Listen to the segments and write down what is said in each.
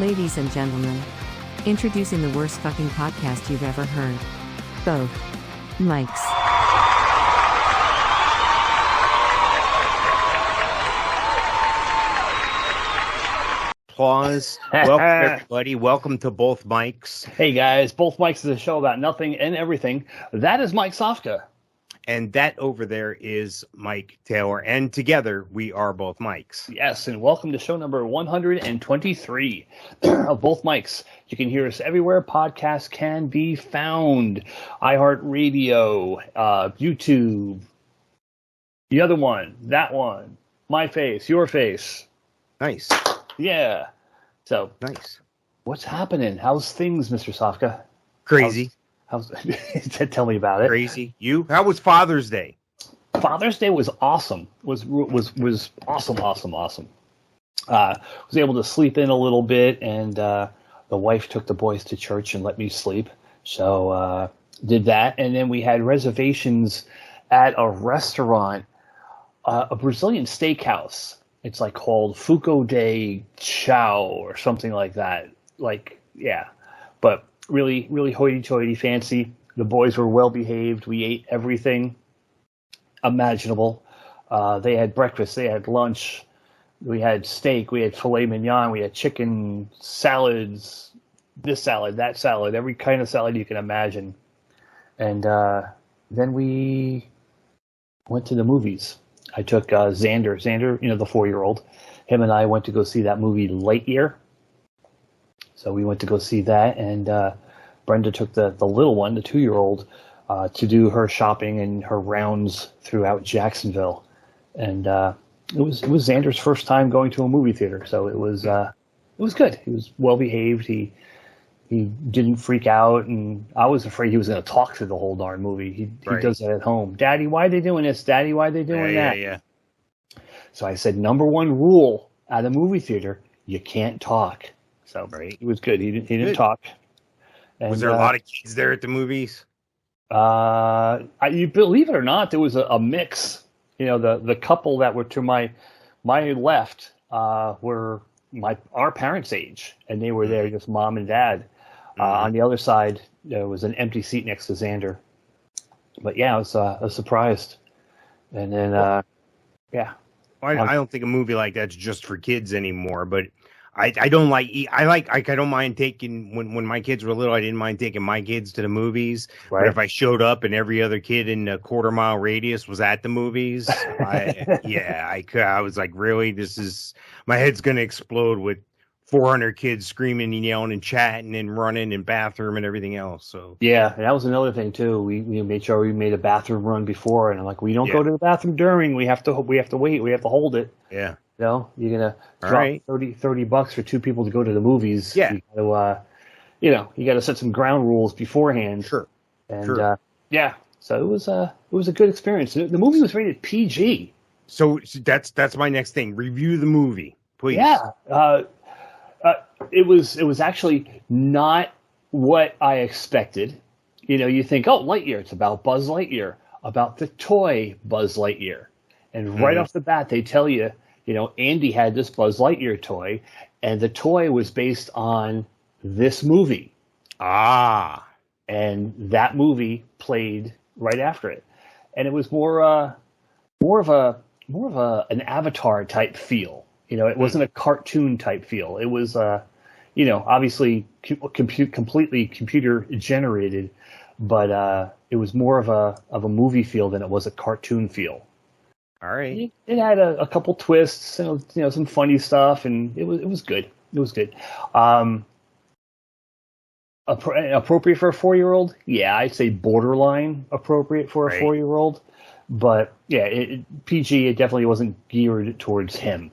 Ladies and gentlemen, introducing the worst fucking podcast you've ever heard. Both Mikes. Applause. Welcome, everybody. Welcome to Both Mikes. Hey, guys. Both Mikes is a show about nothing and everything. That is Mike Sofka. And that over there is Mike Taylor. And together, we are Both Mikes. Yes, and welcome to show number 123 of Both Mikes. You can hear us everywhere podcasts can be found. iHeartRadio, YouTube, the other one, that one, my face, your face. Nice. Yeah. So, nice. What's happening? How's things, Mr. Sofka? Crazy. Tell me about it. Crazy. You? How was Father's Day? Father's Day was awesome. Was awesome. Was able to sleep in a little bit, and the wife took the boys to church and let me sleep. So did that, and then we had reservations at a restaurant, a Brazilian steakhouse. It's like called Fuco de Chao or something like that. But really, really hoity-toity fancy. The boys were well behaved. We ate everything imaginable. They had breakfast. They had lunch. We had steak. We had filet mignon. We had chicken, salads, this salad, that salad, every kind of salad you can imagine. And then we went to the movies. I took Xander, the 4-year-old. Him and I went to go see that movie Lightyear. So we went to go see that, and Brenda took the little one, the 2-year-old, to do her shopping and her rounds throughout Jacksonville. And it was Xander's first time going to a movie theater, so it was good. He was well behaved. He didn't freak out, and I was afraid he was going to talk through the whole darn movie. He does that at home. Daddy, why are they doing this? Daddy, why are they doing that? Yeah. So I said, number one rule at a movie theater, you can't talk. So It was good. He didn't talk. And, was there a lot of kids there at the movies? You believe it or not, there was a mix. You know, the couple that were to my left were our parents' age, and they were there, just mom and dad. On the other side, there was an empty seat next to Xander. But yeah, I was surprised. And then, I don't think a movie like that's just for kids anymore. But I don't I don't mind taking when my kids were little. I didn't mind taking my kids to the movies. Right. But if I showed up and every other kid in a quarter-mile radius was at the movies, I was like, really, my head's gonna explode with 400 kids screaming and yelling and chatting and running and bathroom and everything else. So yeah, that was another thing too. We made sure we made a bathroom run before, and I'm like, we don't go to the bathroom during. We have to wait. We have to hold it. Yeah. You know, you're going to drop $30 for two people to go to the movies. Yeah. You got to set some ground rules beforehand. Sure. And, so it was a good experience. The movie was rated PG. So that's my next thing. Review the movie, please. Yeah. It was actually not what I expected. You know, you think, Lightyear, it's about Buzz Lightyear, about the toy Buzz Lightyear. And right off the bat, they tell you, Andy had this Buzz Lightyear toy, and the toy was based on this movie. Ah. And that movie played right after it. And it was more of an Avatar type feel. It wasn't a cartoon type feel. It was, obviously completely computer generated, but it was more of a movie feel than it was a cartoon feel. All right. It had a couple twists, and some funny stuff, and it was good. It was good. Appropriate for a 4-year-old? Yeah, I'd say borderline appropriate for a 4-year-old. But yeah, PG. It definitely wasn't geared towards him.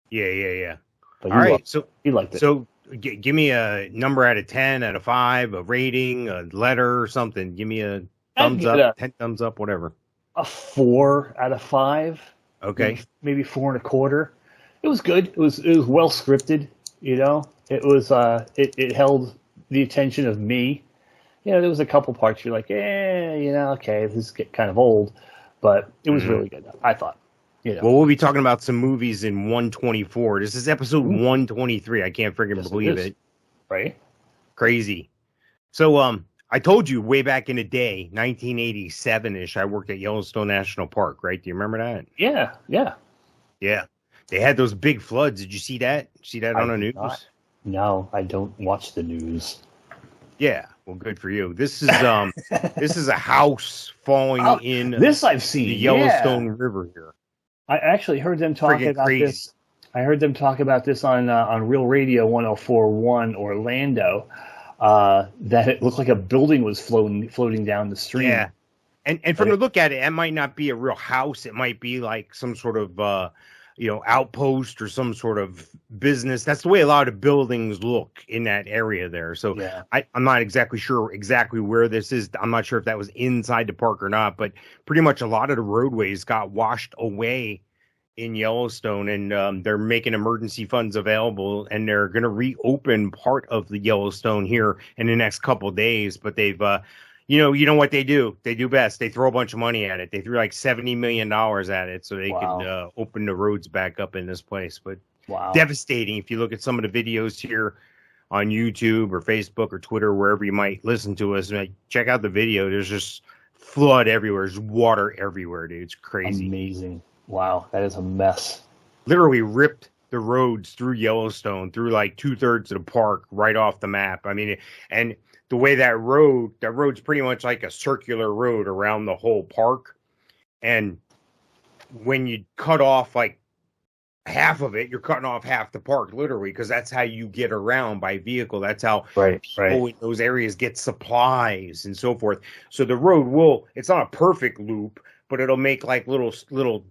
Yeah. But all right. So he liked it. So give me a number out of 10, out of 5, a rating, a letter, or something. Give me a thumbs up, 10 thumbs up, whatever. A 4 out of 5. Okay. Maybe 4 1/4. It was good. It was well scripted. It was it held the attention of me. There was a couple parts you're like, okay, this is getting kind of old, but it was really good, I thought. You know. Well, we'll be talking about some movies in 124. This is episode 123. I can't freaking believe it. Right? Crazy. So, I told you way back in the day, 1987-ish, I worked at Yellowstone National Park, right? Do you remember that? Yeah. Yeah. They had those big floods. Did you see that? See that on the news? No, I don't watch the news. Yeah. Well, good for you. This is this is a house falling in this I've seen the Yellowstone River here. I actually heard them talk about this. I heard them talk about this on Real Radio 104.1 Orlando. That it looked like a building was floating down the stream. Yeah, and from the look at it, it might not be a real house. It might be like some sort of outpost or some sort of business. That's the way a lot of buildings look in that area there. So I'm not exactly sure where this is. I'm not sure if that was inside the park or not, but pretty much a lot of the roadways got washed away in Yellowstone, and they're making emergency funds available, and they're going to reopen part of the Yellowstone here in the next couple of days. But they've you know what they do? They do best. They throw a bunch of money at it. They threw like $70 million at it so they could open the roads back up in this place. But devastating. If you look at some of the videos here on YouTube or Facebook or Twitter, wherever you might listen to us, check out the video. There's just flood everywhere. There's water everywhere, dude. It's crazy. Amazing. Wow, that is a mess. Literally ripped the roads through Yellowstone, through like 2/3 of the park, right off the map. I mean, and the way that road's pretty much like a circular road around the whole park. And when you cut off like half of it, you're cutting off half the park, literally, because that's how you get around by vehicle. That's how people in those areas get supplies and so forth. So the road it's not a perfect loop, but it'll make like little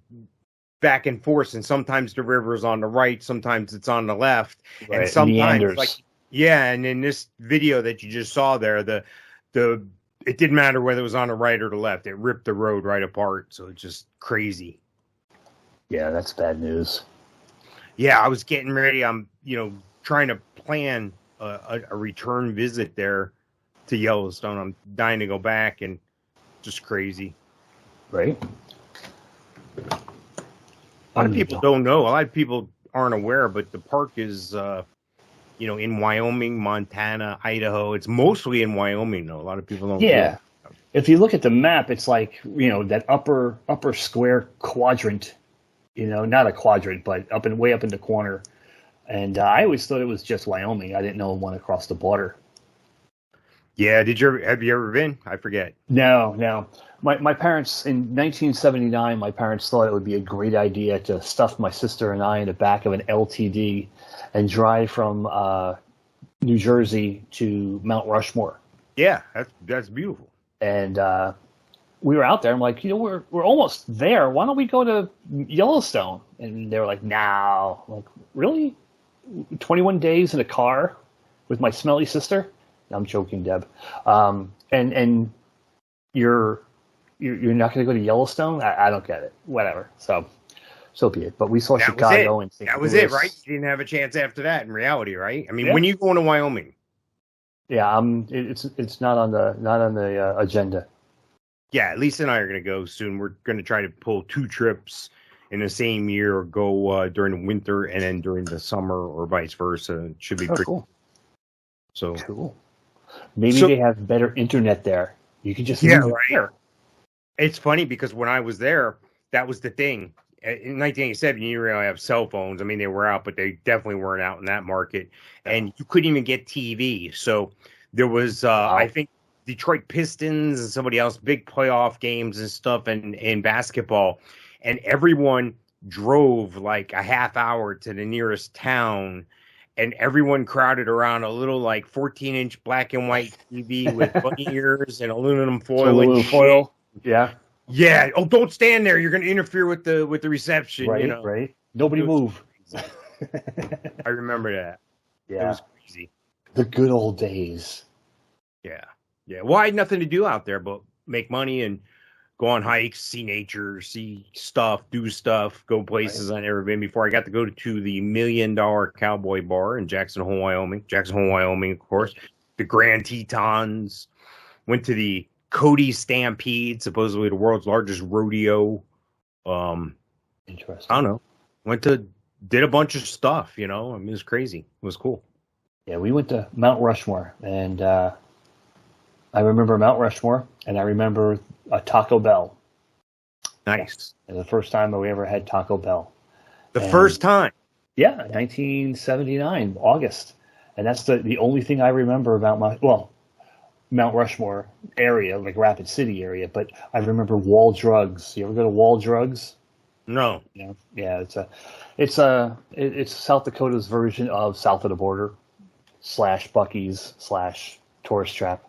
back and forth, and sometimes the river is on the right, sometimes it's on the left, and sometimes and in this video that you just saw there, the it didn't matter whether it was on the right or the left. It ripped the road right apart. So it's just crazy. Yeah, that's bad news. Yeah, I was getting ready. I'm trying to plan a return visit there to Yellowstone. I'm dying to go back, and just crazy. Right. A lot of people don't know. A lot of people aren't aware, but the park is, in Wyoming, Montana, Idaho. It's mostly in Wyoming, though. A lot of people don't know. Yeah. If you look at the map, it's like, that upper square quadrant, not a quadrant, but way up in the corner. And I always thought it was just Wyoming. I didn't know it went across the border. Yeah. Have you ever been? I forget. No. My parents, in 1979, my parents thought it would be a great idea to stuff my sister and I in the back of an LTD and drive from New Jersey to Mount Rushmore. Yeah, that's beautiful. And we were out there. I'm like, we're almost there. Why don't we go to Yellowstone? And they were like, no. I'm like, really? 21 days in a car with my smelly sister? I'm joking, Deb. And you're not going to go to Yellowstone? I don't get it. Whatever. So be it. But we saw Chicago and St. That was Louis. it, right? You didn't have a chance after that in reality, right? I mean, when are you going to Wyoming? Yeah, it's not on the agenda. Yeah, Lisa and I are going to go soon. We're going to try to pull 2 trips in the same year, or go during the winter and then during the summer, or vice versa. It should be pretty cool. So cool. Maybe they have better internet there. You can just move there. It's funny because when I was there, that was the thing. In 1987, you didn't really have cell phones. I mean, they were out, but they definitely weren't out in that market. And you couldn't even get TV. So there was, I think, Detroit Pistons and somebody else, big playoff games and stuff, and basketball. And everyone drove like a half hour to the nearest town. And everyone crowded around a little like 14-inch black and white TV with bunny ears and aluminum foil. Yeah. Yeah. Oh, don't stand there. You're going to interfere with the reception. Right. Right. Nobody move. I remember that. Yeah. It was crazy. The good old days. Yeah. Yeah. Well, I had nothing to do out there but make money and go on hikes, see nature, see stuff, do stuff, go places I've never been before. I got to go to the $1 Million Cowboy Bar in Jackson Hole, Wyoming. Jackson Hole, Wyoming, of course. The Grand Tetons. Went to the Cody Stampede, supposedly the world's largest rodeo. Interesting. I don't know. Did a bunch of stuff, you know. I mean, it was crazy. It was cool. Yeah, we went to Mount Rushmore, and I remember Mount Rushmore, and I remember a Taco Bell. Nice. And the first time that we ever had Taco Bell. First time? Yeah, 1979, August. And that's the only thing I remember about Mount Rushmore area, like Rapid City area. But I remember Wall Drugs. You ever go to Wall Drugs? No. Yeah, it's South Dakota's version of South of the Border / Buc-ee's / Tourist Trap.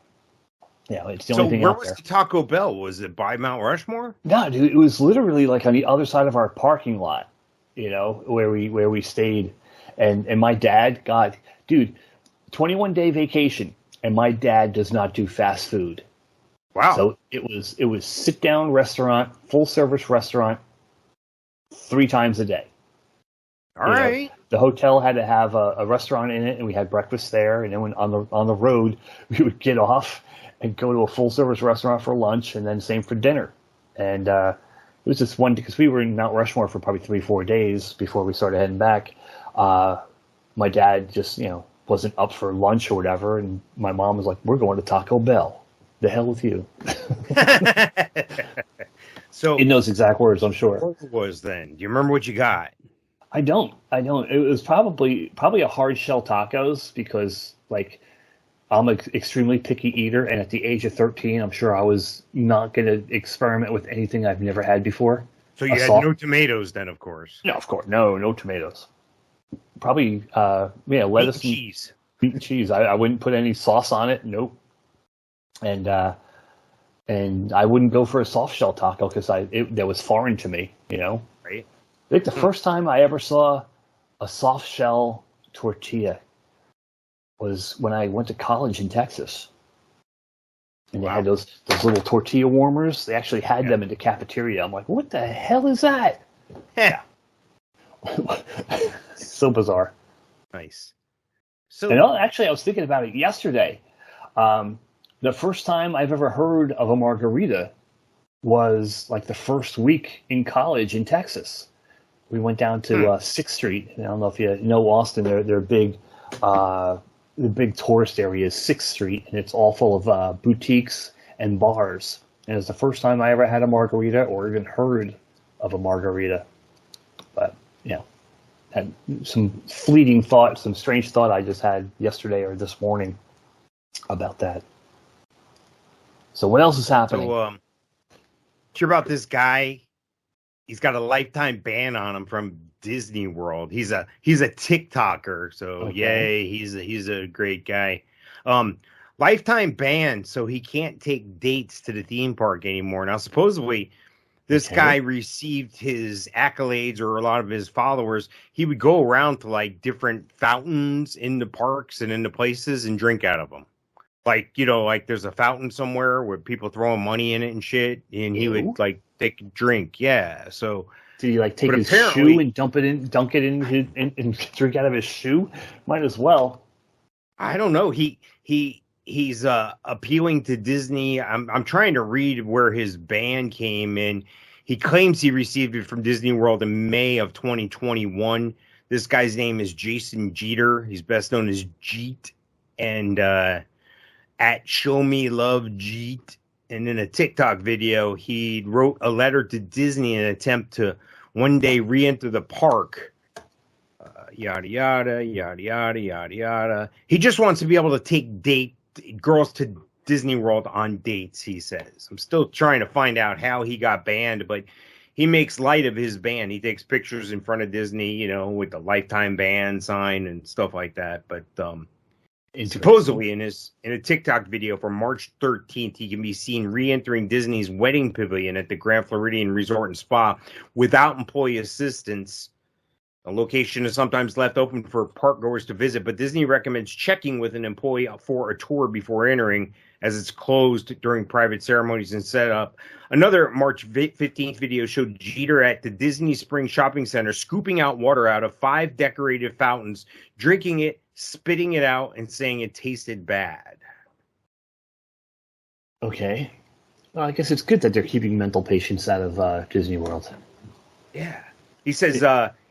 Yeah, it's the only thing out there. So where was the Taco Bell? Was it by Mount Rushmore? No, dude, it was literally like on the other side of our parking lot, you know, where we stayed. And my dad, God, dude, 21-day vacation, and my dad does not do fast food. Wow. So it was sit down restaurant, full service restaurant, 3 times a day. All right. The hotel had to have a restaurant in it, and we had breakfast there. And then when on the road, we would get off and go to a full service restaurant for lunch, and then same for dinner. And it was just one, because we were in Mount Rushmore for probably 3-4 days before we started heading back. My dad just, wasn't up for lunch or whatever, and my mom was like, "We're going to Taco Bell." The hell with you. So in those exact words, I'm sure. What was then? Do you remember what you got? I don't. It was probably a hard shell tacos, because like I'm an extremely picky eater, and at the age of 13, I'm sure I was not going to experiment with anything I've never had before. So you had no tomatoes then, of course. No, of course, no tomatoes. Probably, lettuce, cheese, meat and cheese. I wouldn't put any sauce on it. Nope. And I wouldn't go for a soft shell taco because that was foreign to me. Right. I think the first time I ever saw a soft shell tortilla was when I went to college in Texas. And they had those little tortilla warmers. They actually had them in the cafeteria. I'm like, what the hell is that? Yeah. So bizarre. Nice. So actually, I was thinking about it yesterday. The first time I've ever heard of a margarita was like the first week in college in Texas. We went down to 6th Street. I don't know if you know Austin. They're big. The big tourist area is 6th Street, and it's all full of boutiques and bars. And it's the first time I ever had a margarita or even heard of a margarita. But, had some fleeting thought, some strange thought I just had yesterday or this morning about that. So what else is happening? So, hear about this guy? He's got a lifetime ban on him from Disney World. He's a TikToker, so yay, he's a great guy. Lifetime ban, so he can't take dates to the theme park anymore. Now, supposedly, this guy received his accolades, or a lot of his followers. He would go around to like different fountains in the parks and in the places and drink out of them. Like, like there's a fountain somewhere where people throwing money in it and shit, and he would like take a drink. Yeah, so. Did he like take his shoe and dunk it in and drink out of his shoe? Might as well. I don't know. He's appealing to Disney. I'm trying to read where his ban came in. He claims he received it from Disney World in May of 2021. This guy's name is Jason Jeter. He's best known as Jeet, and at Show Me Love Jeet. And in a TikTok video, he wrote a letter to Disney in an attempt to one day re-enter the park. Yada, yada, yada, yada, yada, yada. He just wants to be able to take girls to Disney World on dates, he says. I'm still trying to find out how he got banned, but he makes light of his ban. He takes pictures in front of Disney, with the lifetime ban sign and stuff like that. But supposedly in a TikTok video from March 13th, he can be seen re-entering Disney's wedding pavilion at the Grand Floridian Resort and Spa without employee assistance. The location is sometimes left open for park goers to visit, but Disney recommends checking with an employee for a tour before entering, as it's closed during private ceremonies and setup. Another March 15th video showed Jeter at the Disney Springs Shopping Center scooping out water out of 5 decorated fountains, drinking it, spitting it out, and saying it tasted bad. Okay. Well, I guess it's good that they're keeping mental patients out of Disney World. Yeah. He says,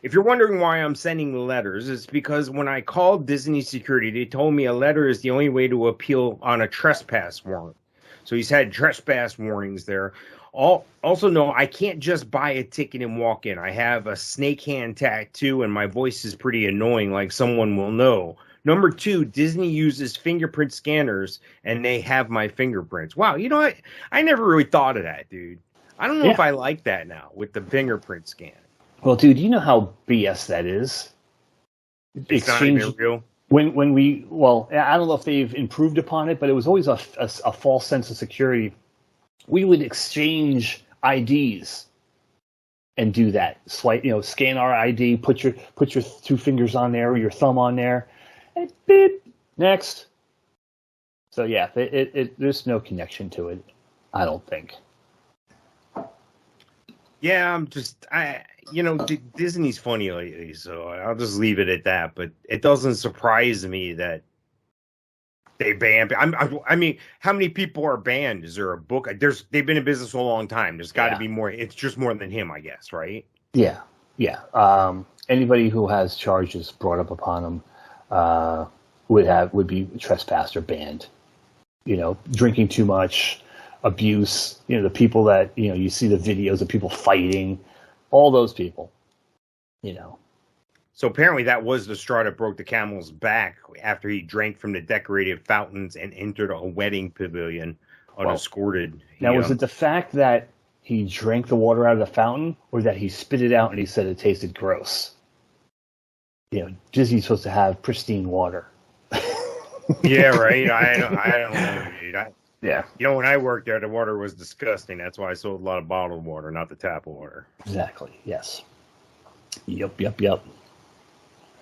if you're wondering why I'm sending letters, it's because when I called Disney security, they told me a letter is the only way to appeal on a trespass warrant. So he's had trespass warnings there. Also, no, I can't just buy a ticket and walk in. I have a snake hand tattoo, and my voice is pretty annoying, like someone will know. Number 2, Disney uses fingerprint scanners, and they have my fingerprints. Wow, you know what? I never really thought of that, dude. I don't know if I like that now with the fingerprint scan. Well, dude, you know how BS that is. It's not even real. When we, well, I don't know if they've improved upon it, but it was always a false sense of security. We would exchange IDs and do that. Swipe, scan our ID, put your 2 fingers on there or your thumb on there, and beep, next. So yeah, there's no connection to it, I don't think. Yeah, Disney's funny lately, so I'll just leave it at that. But it doesn't surprise me that they ban. I mean, how many people are banned? Is there a book? They've been in business for a long time. There's got to be more. It's just more than him, I guess, right? Yeah. Anybody who has charges brought up upon them would be trespassed or banned. Drinking too much, abuse. The people that you see the videos of people fighting. All those people, So apparently that was the straw that broke the camel's back after he drank from the decorated fountains and entered a wedding pavilion unescorted. Now, was it the fact that he drank the water out of the fountain, or that he spit it out and he said it tasted gross? Disney's supposed to have pristine water. Yeah, right. I don't know, dude. Yeah. When I worked there, the water was disgusting. That's why I sold a lot of bottled water, not the tap water. Exactly. Yes. Yep.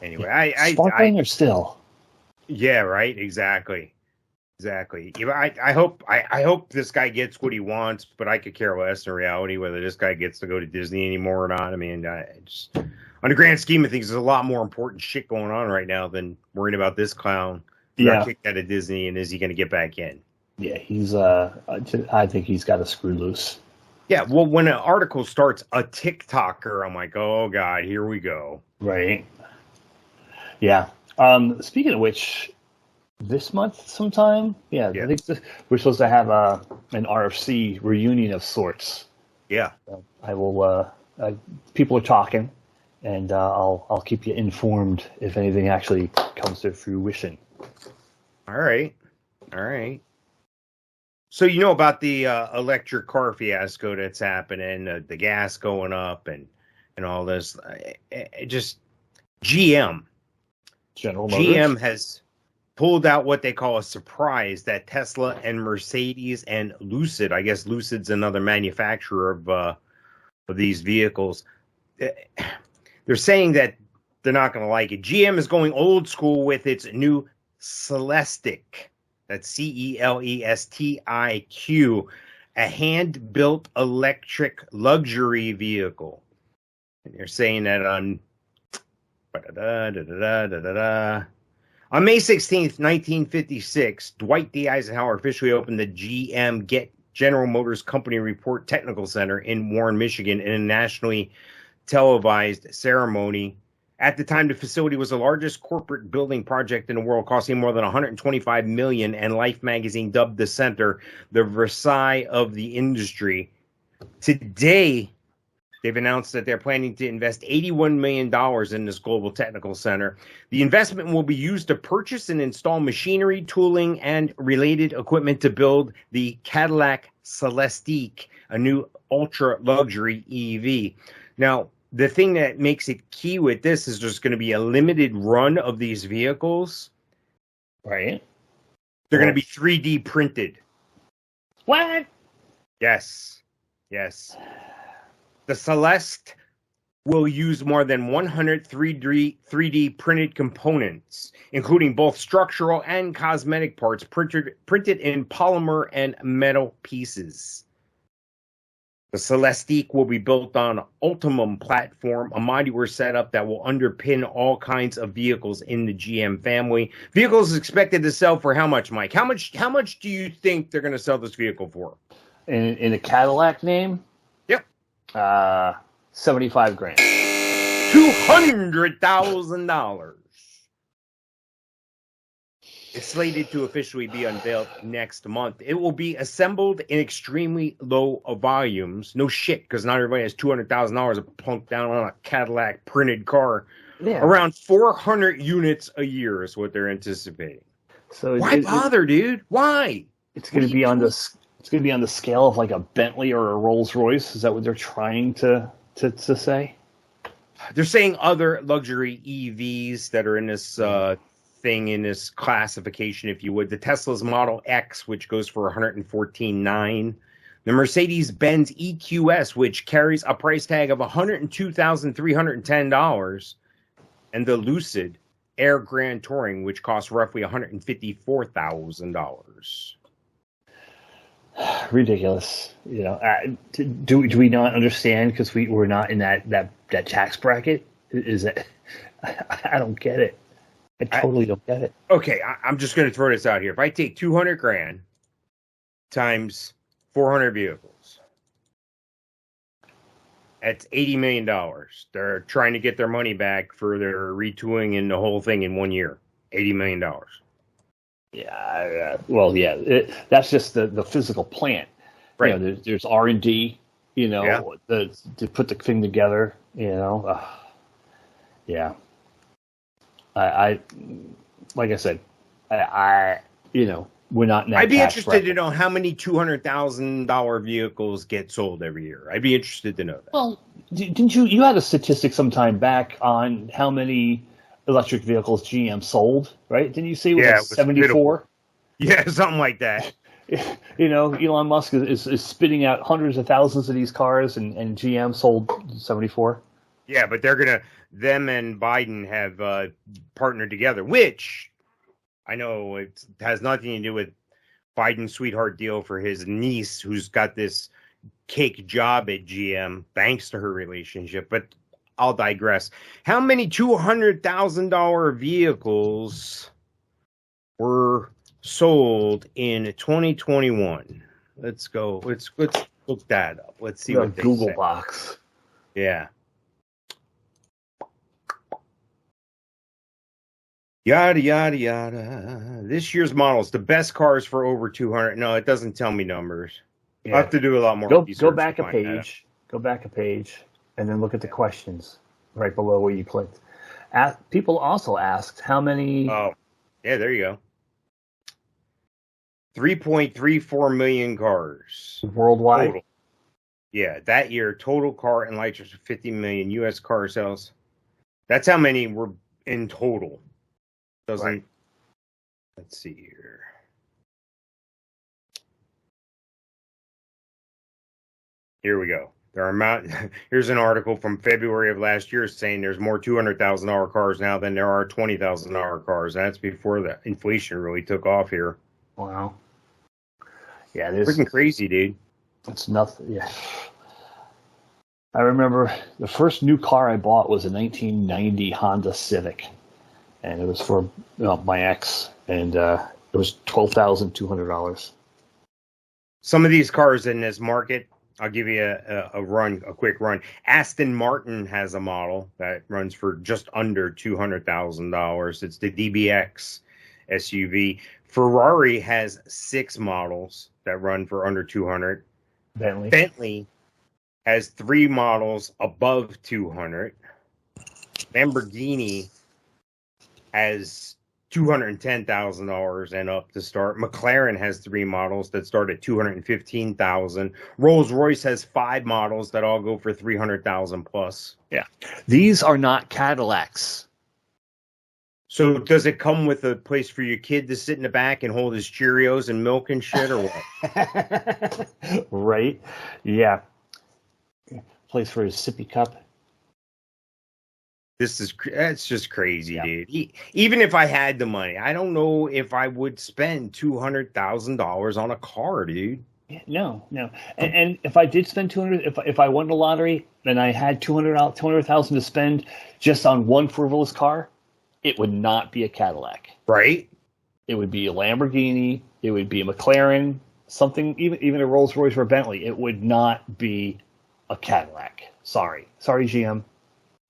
Anyway, sparkling or still? Yeah, right. Exactly. I hope this guy gets what he wants, but I could care less in reality whether this guy gets to go to Disney anymore or not. I mean, just on the grand scheme of things, there's a lot more important shit going on right now than worrying about this clown. Got kicked out of Disney, and is he going to get back in? Yeah, he's. I think he's got a screw loose. Yeah, well, when an article starts a TikToker, I'm like, oh god, here we go. Right. Yeah. Speaking of which, this month sometime, I think we're supposed to have an RFC reunion of sorts. Yeah. So I will. People are talking, and I'll keep you informed if anything actually comes to fruition. All right. So about the electric car fiasco that's happening, the gas going up and all this. Just General Motors. GM has pulled out what they call a surprise that Tesla and Mercedes and Lucid, I guess Lucid's another manufacturer of these vehicles. They're saying that they're not going to like it. GM is going old school with its new Celestiq. That's Celestiq, a hand-built electric luxury vehicle. And they're saying that on May 16th, 1956, Dwight D. Eisenhower officially opened the GM General Motors Company Report Technical Center in Warren, Michigan, in a nationally televised ceremony. At the time, the facility was the largest corporate building project in the world, costing more than $125 million, and Life magazine dubbed the center the Versailles of the industry. Today, they've announced that they're planning to invest $81 million in this global technical center. The investment will be used to purchase and install machinery, tooling, and related equipment to build the Cadillac Celestiq, a new ultra-luxury EV. Now, the thing that makes it key with this is there's going to be a limited run of these vehicles. Right. They're going to be 3D printed. What? Yes. The Celestiq will use more than 100 3D printed components, including both structural and cosmetic parts printed in polymer and metal pieces. The Celestiq will be built on Ultimum platform, a modular setup that will underpin all kinds of vehicles in the GM family. Vehicles expected to sell for how much, Mike? How much do you think they're going to sell this vehicle for? In a Cadillac name? Yep. $75,000. $200,000. It's slated to officially be unveiled next month. It will be assembled in extremely low volumes. No shit, because not everybody has $200,000 to plunk down on a Cadillac printed car. Yeah. Around 400 units a year is what they're anticipating. So why bother, dude? Why? It's going to be on this. It's going to be on the scale of like a Bentley or a Rolls Royce. Is that what they're trying to say? They're saying other luxury EVs that are in this thing, in this classification, if you would. The Tesla's Model X, which goes for $114,900. The Mercedes-Benz EQS, which carries a price tag of $102,310, and the Lucid Air Grand Touring, which costs roughly $154,000. Ridiculous. You know, do we not understand because we're not in that tax bracket? Is that I don't get it. I totally don't get it. Okay, I'm just going to throw this out here. If I take $200,000 times 400 vehicles, that's $80 million. They're trying to get their money back for their retooling and the whole thing in 1 year. $80 million. Yeah, that's just the physical plant. Right. You know, there's R&D, you know, to put the thing together, you know. Yeah. I like I said, you know, we're not in that I'd be interested to know how many $200,000 vehicles get sold every year. I'd be interested to know that. Well, didn't you had a statistic some time back on how many electric vehicles GM sold, right? Didn't you say it was 74? Yeah, something like that. You know, Elon Musk is spitting out hundreds of thousands of these cars, and GM sold 74. Yeah, but them and Biden have partnered together, which I know it has nothing to do with Biden's sweetheart deal for his niece, who's got this cake job at GM, thanks to her relationship. But I'll digress. How many $200,000 vehicles were sold in 2021? Let's go. Let's look that up. Let's see what they Google say. Box. Yeah. Yada, yada, yada. This year's models, the best cars for over 200. No, it doesn't tell me numbers. Yeah. I'll have to do a lot more. Go back a page. Go back a page, and then look at the questions right below where you clicked. People also asked how many. Oh, yeah, there you go. 3.34 million cars. Worldwide? Total. Yeah, that year, total car and light trucks, 50 million U.S. car sales. That's how many were in total. Right. Let's see here. Here we go. Here's an article from February of last year saying there's more $200,000 cars now than there are $20,000 cars. That's before the inflation really took off here. Wow. Yeah, freaking crazy, dude. It's nothing. Yeah. I remember the first new car I bought was a 1990 Honda Civic. And it was for my ex, and it was $12,200. Some of these cars in this market, I'll give you a quick run. Aston Martin has a model that runs for just under $200,000. It's the DBX SUV. Ferrari has 6 models that run for under $200,000. Bentley has 3 models above $200,000. Lamborghini has $210,000 and up to start. McLaren has 3 models that start at $215,000. Rolls-Royce has 5 models that all go for $300,000 plus. Yeah, these are not Cadillacs. So does it come with a place for your kid to sit in the back and hold his Cheerios and milk and shit, or what? Right? Yeah. Place for his sippy cup. That's just crazy, dude. Even if I had the money, I don't know if I would spend $200,000 on a car, dude. No. And if I did spend $200,000, if I won the lottery and I had $200,000 to spend just on one frivolous car, it would not be a Cadillac. Right? It would be a Lamborghini. It would be a McLaren. Something, even a Rolls Royce or a Bentley. It would not be a Cadillac. Sorry, GM.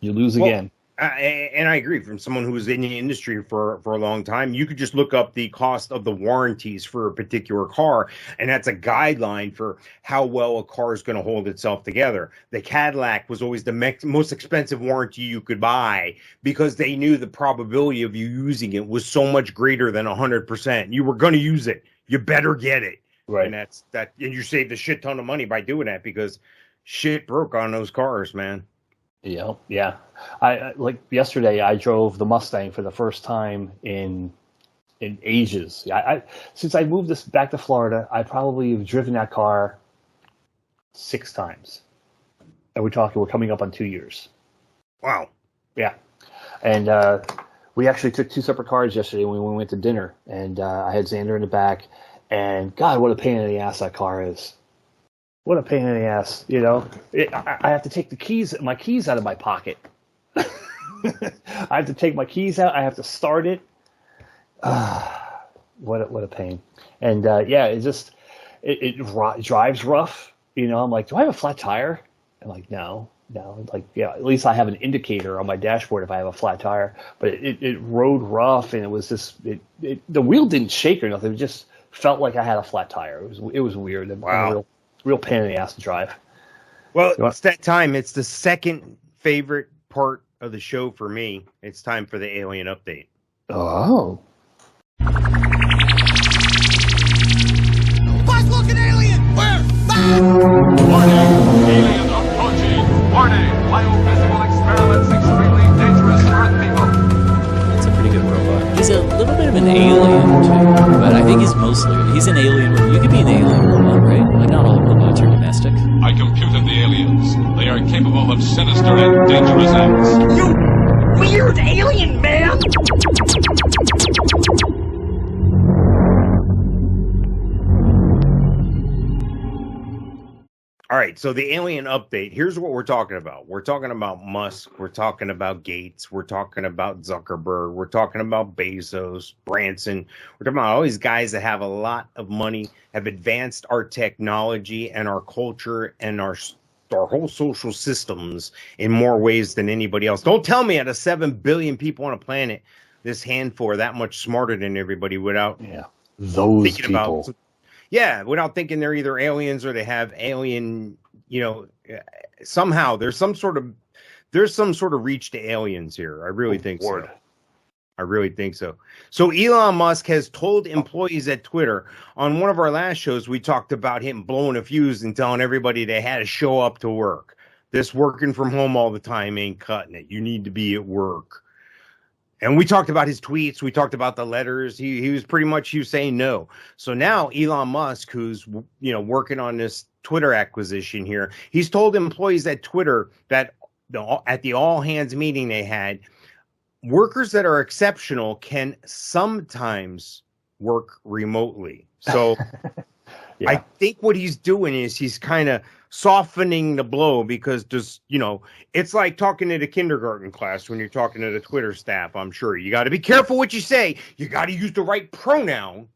You lose again. And I agree. From someone who was in the industry for a long time, you could just look up the cost of the warranties for a particular car, and that's a guideline for how well a car is going to hold itself together. The Cadillac was always the most expensive warranty you could buy because they knew the probability of you using it was so much greater than 100%. You were going to use it. You better get it. Right. And and you saved a shit ton of money by doing that because shit broke on those cars, man. Yeah. I like yesterday. I drove the Mustang for the first time in ages. Since I moved this back to Florida, I probably have driven that car 6 times. And we're coming up on 2 years. Wow. Yeah, and we actually took 2 separate cars yesterday when we went to dinner, and I had Xander in the back, and God, what a pain in the ass that car is. What a pain in the ass, you know. I have to take my keys out of my pocket. I have to take my keys out. I have to start it. What a pain. And it drives rough. You know, I'm like, do I have a flat tire? I'm like, no. Like, yeah, at least I have an indicator on my dashboard if I have a flat tire. But it rode rough, and it was just the wheel didn't shake or nothing. It just felt like I had a flat tire. It was weird. Wow. Real pain in the ass to drive. Well, it's that time. It's the second favorite part of the show for me. It's time for the alien update. Oh. Buzz, look, an alien! Where? Warning! Alien approaching! Warning! Biophysical experiments extremely dangerous for Earth people! It's a pretty good robot. He's a little bit of an alien, too. But I think he's an alien. You could be an alien robot, right? Like, not all robots are domestic. I computed the aliens. They are capable of sinister and dangerous acts. You weird alien man! All right, so the alien update. Here's what we're talking about. We're talking about Musk. We're talking about Gates. We're talking about Zuckerberg. We're talking about Bezos, Branson. We're talking about all these guys that have a lot of money, have advanced our technology and our culture and our whole social systems in more ways than anybody else. Don't tell me out of 7 billion people on a planet, this handful are that much smarter than everybody without those thinking people. Without thinking they're either aliens or they have alien, somehow there's some sort of reach to aliens here. I really think so. I really think so. So Elon Musk has told employees at Twitter on one of our last shows, we talked about him blowing a fuse and telling everybody they had to show up to work. This working from home all the time ain't cutting it. You need to be at work. And we talked about his tweets. We talked about the letters. He was saying no. So now Elon Musk, who's, working on this Twitter acquisition here, he's told employees at Twitter that at the all hands meeting they had, workers that are exceptional can sometimes work remotely. So I think what he's doing is he's kind of softening the blow because it's like talking to the kindergarten class when you're talking to the Twitter staff. I'm sure you got to be careful what you say. You got to use the right pronoun.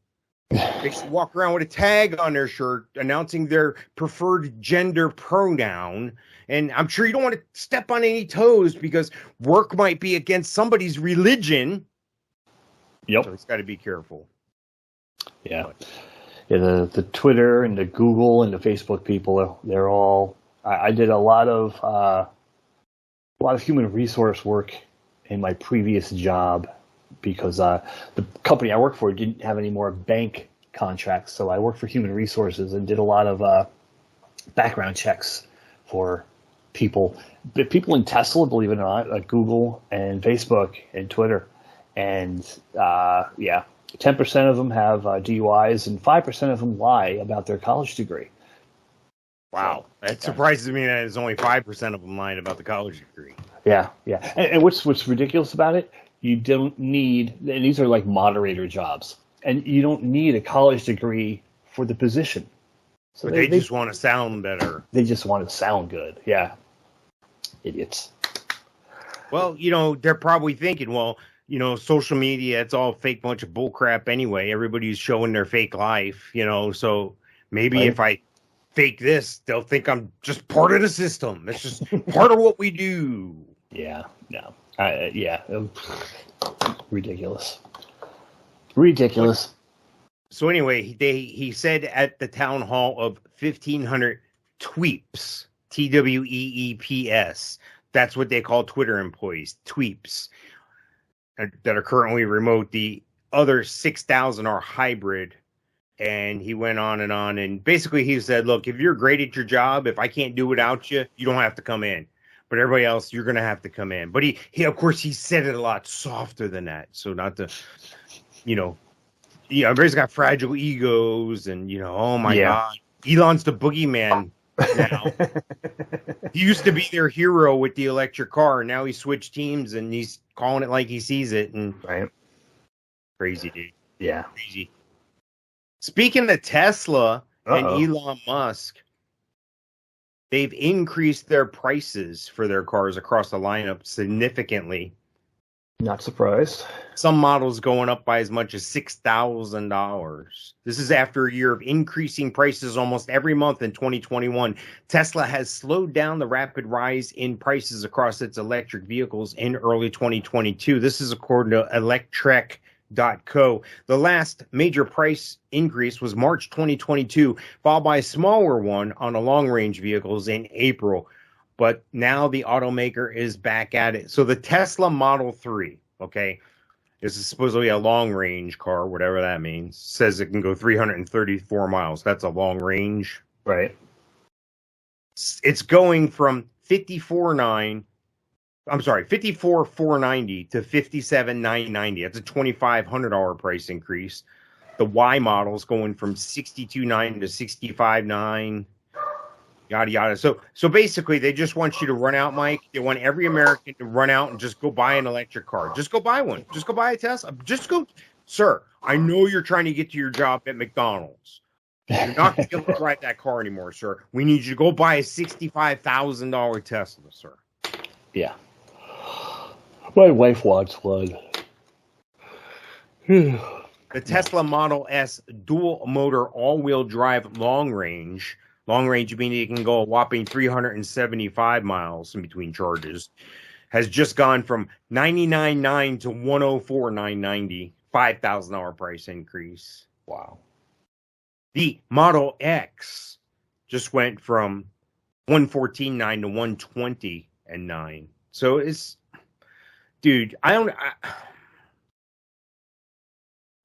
They should walk around with a tag on their shirt announcing their preferred gender pronoun. And I'm sure you don't want to step on any toes because work might be against somebody's religion. Yep. So it's got to be careful. Yeah. Yeah, the Twitter and the Google and the Facebook people, they're all. I did a lot of human resource work in my previous job because the company I worked for didn't have any more bank contracts, so I worked for human resources and did a lot of background checks for people in Tesla, believe it or not, like Google and Facebook and Twitter, and 10% of them have DUIs, and 5% of them lie about their college degree. Wow. That surprises me that it's only 5% of them lying about the college degree. Yeah. And what's ridiculous about it, you don't need, and these are like moderator jobs, and you don't need a college degree for the position. So but they just want to sound better. They just want to sound good. Yeah. Idiots. Well, they're probably thinking, social media, it's all fake bunch of bullcrap anyway. Everybody's showing their fake life, so maybe if I fake this, they'll think I'm just part of the system. It's just part of what we do. Yeah, no. Yeah. Ridiculous. Ridiculous. So anyway, he said at the town hall of 1,500 Tweeps, Tweeps. That's what they call Twitter employees, Tweeps, that are currently remote. The other 6,000 are hybrid. And he went on, and basically he said, look, if you're great at your job, if I can't do without you, you don't have to come in. But everybody else, you're going to have to come in. But he of course, he said it a lot softer than that. So not to, everybody's got fragile egos and, oh my God, Elon's the boogeyman now. He used to be their hero with the electric car. And now he switched teams and he's calling it like he sees it. And right. Crazy, dude. Yeah. Crazy. Speaking of Tesla and Elon Musk, they've increased their prices for their cars across the lineup significantly. Not surprised. Some models going up by as much as $6,000. This is after a year of increasing prices almost every month in 2021. Tesla has slowed down the rapid rise in prices across its electric vehicles in early 2022. This is according to Electrek.co. The last major price increase was March 2022, followed by a smaller one on the long-range vehicles in April. But now the automaker is back at it. So the Tesla Model 3, okay, this is supposedly a long-range car, whatever that means, says it can go 334 miles. That's a long range. Right. It's going from 54,490 to 57,990. That's a $2,500 price increase. The Y model is going from 62,900 to 65,900. Yada yada. So basically, they just want you to run out, Mike. They want every American to run out and just go buy an electric car. Just go buy one. Just go buy a Tesla. Just go, sir. I know you're trying to get to your job at McDonald's. You're not going to be able to drive that car anymore, sir. We need you to go buy a $65,000 Tesla, sir. Yeah. My wife wants one. The Tesla Model S dual motor all-wheel drive long range. Long range meaning it can go a whopping 375 miles in between charges. Has just gone from $99,900 to $104,990. $5,000 price increase. Wow. The Model X just went from $114,900 to $120,900. So it's, dude,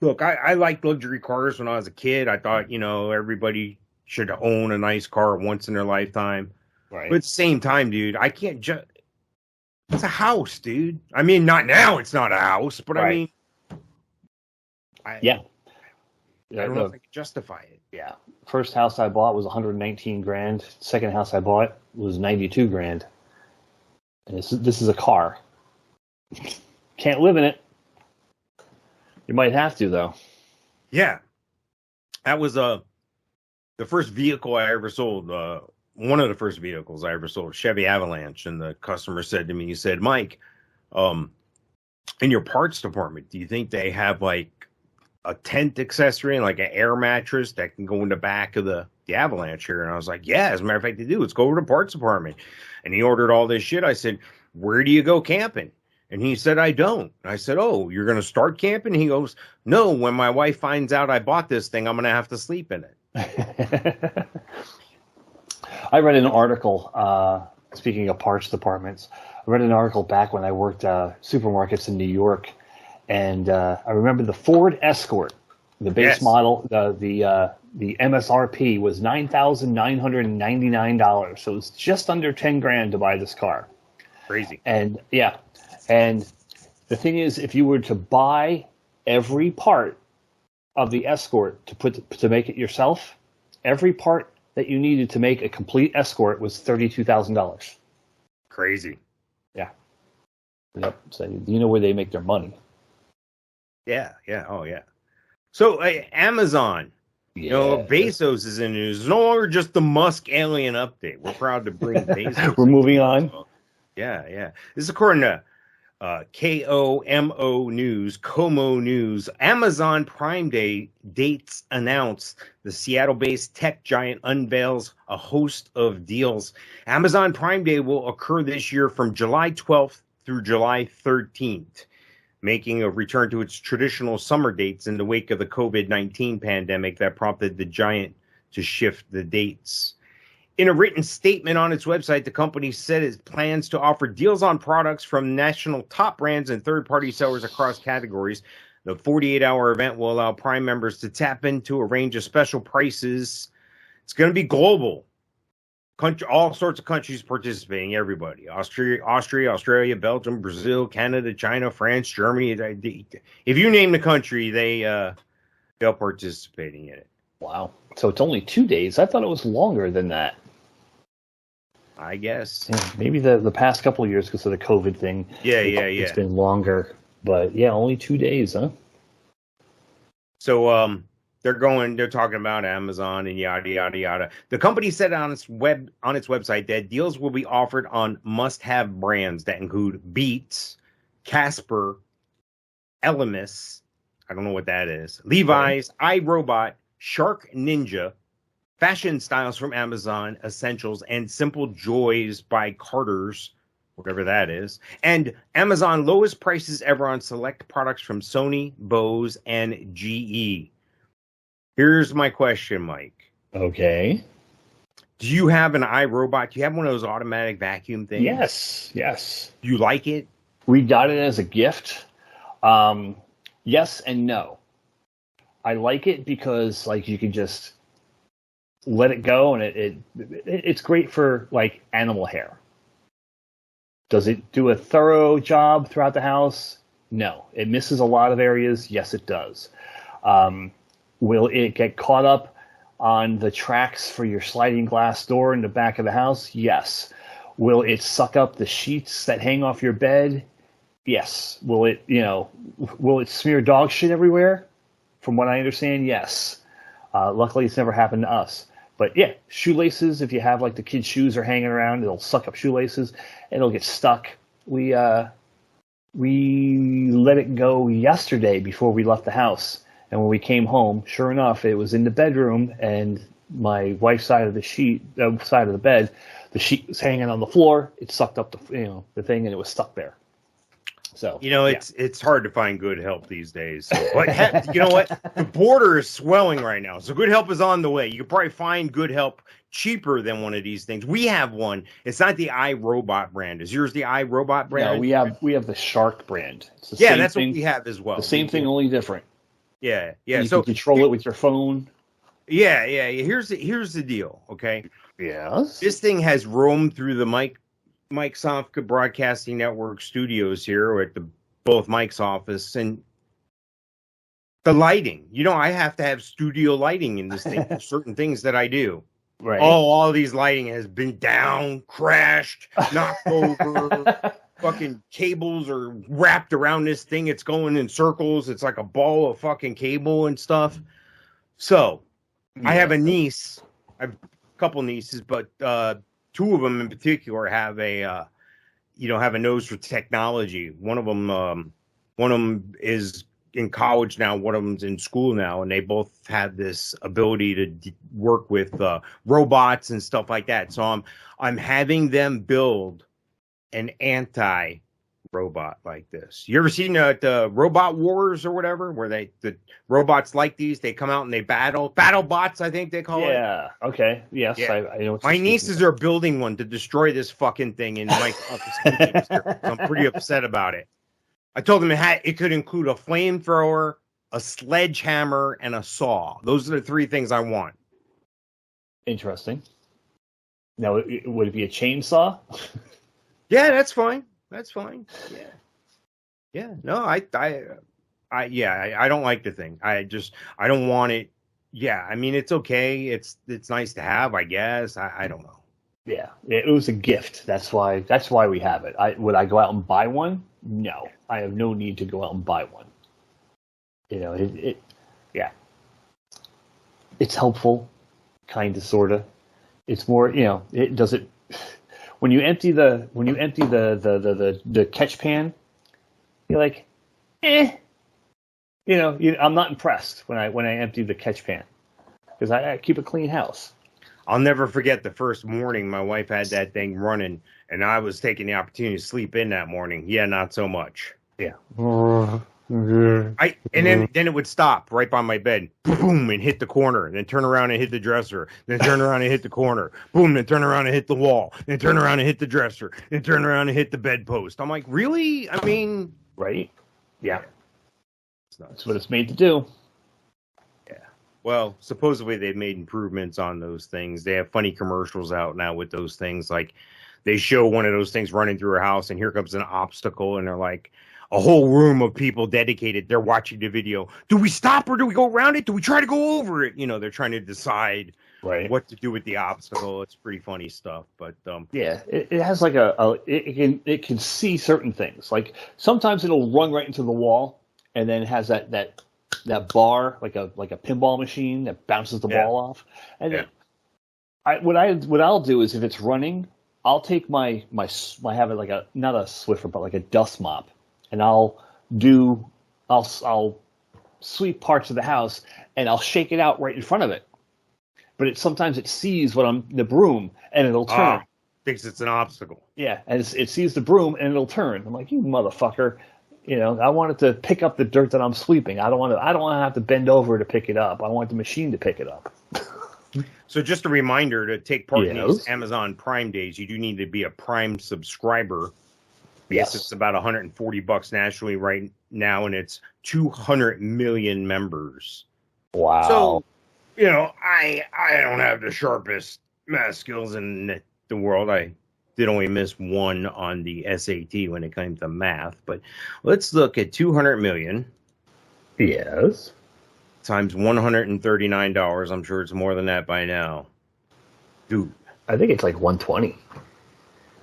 look, I liked luxury cars when I was a kid. I thought, everybody should own a nice car once in their lifetime. Right. But at the same time, dude, I can't just. It's a house, dude. I mean, not now. It's not a house, but right. I mean, I don't know if I can justify it. Yeah. First house I bought was $119,000. Second house I bought was $92,000. And this is a car. Can't live in it. You might have to, though. Yeah, that was the first vehicle I ever sold. One of the first vehicles I ever sold, Chevy Avalanche, and the customer said to me, he said, Mike, in your parts department, do you think they have like a tent accessory and like an air mattress that can go in the back of the Avalanche here? And I was like, yeah, as a matter of fact, they do. Let's go over to the parts department. And he ordered all this shit. I said, where do you go camping? And he said, I don't. I said, oh, you're going to start camping? He goes, no, when my wife finds out I bought this thing, I'm going to have to sleep in it. I read an article, speaking of parts departments, I read an article back when I worked supermarkets in New York, and I remember the Ford Escort, the base model, the MSRP was $9,999, so it was just under $10,000 to buy this car. Crazy. And and the thing is, if you were to buy every part of the Escort to make it yourself, every part that you needed to make a complete Escort was $32,000. Crazy. Yeah. Yep. So you know where they make their money. Yeah. Oh, yeah. So Amazon, Bezos is in news. It's no longer just the Musk alien update. We're proud to bring Bezos. We're moving on. Yeah. This is according to KOMO News, Como News, Amazon Prime Day dates announced. The Seattle-based tech giant unveils a host of deals. Amazon Prime Day will occur this year from July 12th through July 13th, making a return to its traditional summer dates in the wake of the COVID-19 pandemic that prompted the giant to shift the dates. In a written statement on its website, the company said it plans to offer deals on products from national top brands and third-party sellers across categories. The 48-hour event will allow Prime members to tap into a range of special prices. It's going to be global. All sorts of countries participating, everybody. Austria, Belgium, Brazil, Canada, China, France, Germany. If you name the country, they'll participating in it. Wow. So it's only 2 days. I thought it was longer than that. I guess. Yeah, maybe the past couple of years because of the COVID thing. Yeah. It's been longer. But yeah, only 2 days, huh? So they're talking about Amazon and yada yada yada. The company said on its website that deals will be offered on must-have brands that include Beats, Casper, Elemis, I don't know what that is, Levi's, iRobot, Shark Ninja, fashion styles from Amazon, Essentials, and Simple Joys by Carter's, whatever that is, and Amazon lowest prices ever on select products from Sony, Bose, and GE. Here's my question, Mike. Okay. Do you have an iRobot? Do you have one of those automatic vacuum things? Yes. Do you like it? We got it as a gift. Yes and no. I like it because like you can just let it go, and it's great for like animal hair. Does it do a thorough job throughout the house? No. It misses a lot of areas. Yes, it does. Will it get caught up on the tracks for your sliding glass door in the back of the house? Yes. Will it suck up the sheets that hang off your bed? Yes. Will it smear dog shit everywhere? From what I understand, yes. Luckily, it's never happened to us. But yeah, shoelaces, if you have like the kids' shoes are hanging around, it'll suck up shoelaces. It'll get stuck. We let it go yesterday before we left the house. And when we came home, sure enough, it was in the bedroom, and my wife's side of the bed, the sheet was hanging on the floor. It sucked up the thing, and it was stuck there. So it's hard to find good help these days. So, but you know what? The border is swelling right now, so good help is on the way. You can probably find good help cheaper than one of these things. We have one. It's not the iRobot brand. Is yours the iRobot brand? No, we have the Shark brand. It's the same that's thing, what we have as well. The same thing, only different. Yeah. You can control it with your phone. Yeah. Here's the deal. Okay. Yes. This thing has roamed through the Mike Sofka Broadcasting Network studios here at both Mike's office, and the lighting. I have to have studio lighting in this thing for certain things that I do. Right. All these lighting has been down, crashed, knocked over. Fucking cables are wrapped around this thing. It's going in circles. It's like a ball of fucking cable and stuff. So I have a niece. I have a couple nieces, but two of them in particular have a nose for technology. One of them is in college now. One of them's in school now, and they both have this ability to work with robots and stuff like that. So I'm having them build an anti-robot like this. You ever seen the Robot Wars or whatever, where the robots like these, they come out and they battle bots, I think they call it. Yeah. Okay. Yes. Yeah. I know. My nieces are building one to destroy this fucking thing in my office. I'm pretty upset about it. I told them it could include a flamethrower, a sledgehammer, and a saw. Those are the three things I want. Interesting. Now, would it be a chainsaw? Yeah, that's fine. Yeah. No, I don't like the thing. I don't want it. Yeah, I mean, it's okay. It's nice to have, I guess. I don't know. Yeah, it was a gift. That's why we have it. Would I go out and buy one? No, I have no need to go out and buy one. Yeah. It's helpful, kind of, sort of. It's more, it does it. When you empty the catch pan, You're like, I'm not impressed when I empty the catch pan because I keep a clean house. I'll never forget the first morning my wife had that thing running, and I was taking the opportunity to sleep in that morning. Yeah, not so much. Yeah. And then it would stop right by my bed, boom, and hit the corner, and then turn around and hit the dresser, then turn around and hit the corner, boom, then turn around and hit the wall, then turn around and hit the dresser, then turn around and hit the bedpost. I'm like, really? I mean, right? Yeah. That's That's what it's made to do. Yeah. Well, supposedly they've made improvements on those things. They have funny commercials out now with those things. Like they show one of those things running through a house, and here comes an obstacle, and they're like, a whole room of people dedicated. They're watching the video. Do we stop or do we go around it? Do we try to go over it? They're trying to decide what to do with the obstacle. It's pretty funny stuff. But yeah, it has like it can see certain things. Like sometimes it'll run right into the wall, and then it has that bar like a pinball machine that bounces the ball off. And then what I'll do is if it's running, I'll take I have it like not a Swiffer but like a dust mop. And I'll sweep parts of the house and I'll shake it out right in front of it. But sometimes it sees the broom and it'll turn. Thinks it's an obstacle. Yeah, and it sees the broom and it'll turn. I'm like, you motherfucker! I want it to pick up the dirt that I'm sweeping. I don't want to have to bend over to pick it up. I want the machine to pick it up. So just a reminder to take part in these Amazon Prime days, you do need to be a Prime subscriber. Yes, it's about $140 nationally right now, and it's 200 million members. Wow. So, I don't have the sharpest math skills in the world. I did only miss one on the SAT when it came to math, but let's look at 200 million. Yes. Times $139. I'm sure it's more than that by now. Dude. I think it's like 120.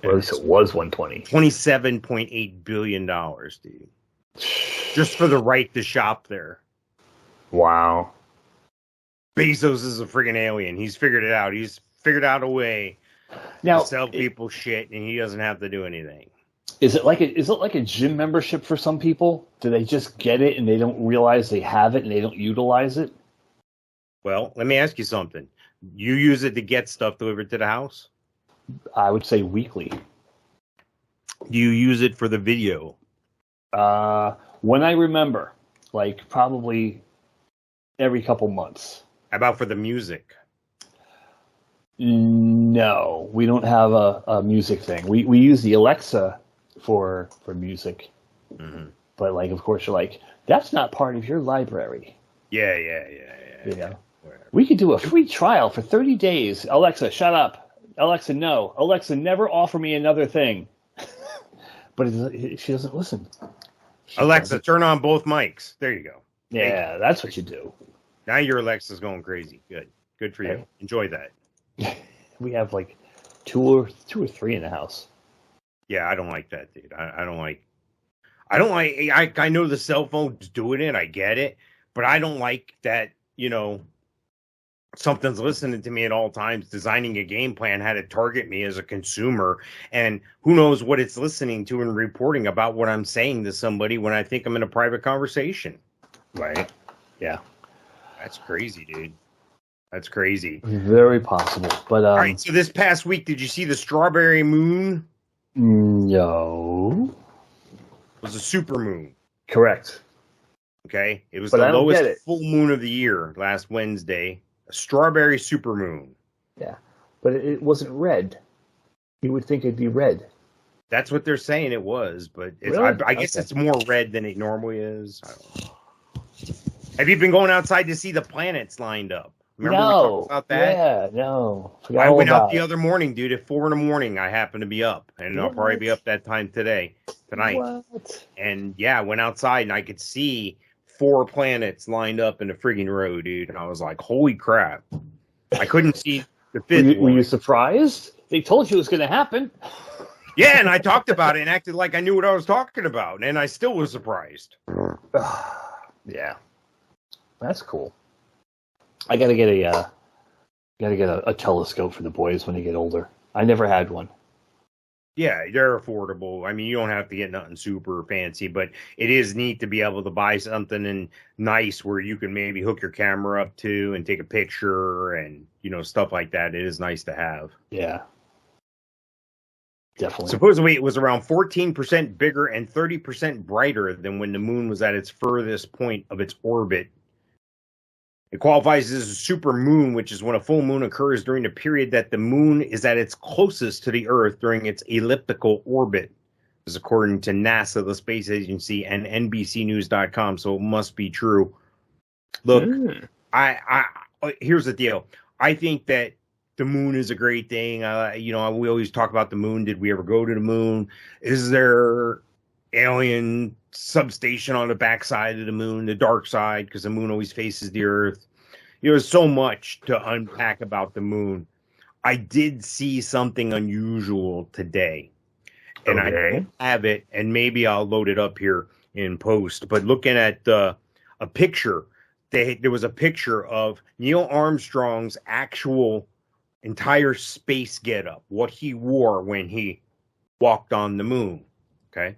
Or at least it was 120. $27.8 billion, dude. Just for the right to shop there. Wow. Bezos is a friggin' alien. He's figured it out. He's figured out a way to sell people shit, and he doesn't have to do anything. Is it like a gym membership for some people? Do they just get it and they don't realize they have it and they don't utilize it? Well, let me ask you something. You use it to get stuff delivered to the house? I would say weekly. Do you use it for the video? When I remember, like probably every couple months. How about for the music? No, we don't have a music thing. We use the Alexa for music. Mm-hmm. But like, of course, you're like, that's not part of your library. Yeah. We could do a free trial for 30 days. Alexa, shut up. Alexa, no. Alexa, never offer me another thing. But she doesn't listen. Alexa, turn on both mics. There you go. Yeah, that's what you do. Now your Alexa's going crazy. Good for you. Enjoy that. We have like two or three in the house. Yeah, I don't like that, dude. I don't like. I know the cell phone's doing it. I get it, but I don't like that. Something's listening to me at all times, designing a game plan, how to target me as a consumer, and who knows what it's listening to and reporting about what I'm saying to somebody when I think I'm in a private conversation. Right. Yeah. That's crazy, dude. That's crazy. Very possible. But all right, so this past week, did you see the strawberry moon? No. It was a supermoon. Correct. Okay. It was the lowest full moon of the year last Wednesday. A strawberry supermoon. Yeah, but it wasn't red. You would think it'd be red. That's what they're saying it was, but it's, really? I guess it's more red than it normally is. I don't know. Have you been going outside to see the planets lined up? Remember we talked about that? Yeah, no. I went out the other morning, dude. At 4 a.m, I happened to be up, and I'll probably be up that time tonight. What? And yeah, I went outside and I could see 4 planets lined up in the frigging row, dude. And I was like, holy crap. I couldn't see the 5th. Were you surprised? They told you it was going to happen. Yeah, and I talked about it and acted like I knew what I was talking about. And I still was surprised. Yeah. That's cool. I got to get a telescope for the boys when they get older. I never had one. Yeah, they're affordable. I mean, you don't have to get nothing super fancy, but it is neat to be able to buy something nice where you can maybe hook your camera up to and take a picture and, stuff like that. It is nice to have. Yeah. Definitely. Supposedly it was around 14% bigger and 30% brighter than when the moon was at its furthest point of its orbit. It qualifies as a supermoon, which is when a full moon occurs during the period that the moon is at its closest to the Earth during its elliptical orbit. This is according to NASA, the space agency, and NBCnews.com, so it must be true. Look, here's the deal. I think that the moon is a great thing. We always talk about the moon. Did we ever go to the moon? Is there alien substation on the backside of the moon, the dark side, because the moon always faces the Earth? There's so much to unpack about the moon. I did see something unusual today, and I don't have it, and maybe I'll load it up here in post. But looking at a picture, there was a picture of Neil Armstrong's actual entire space getup, what he wore when he walked on the moon. Okay.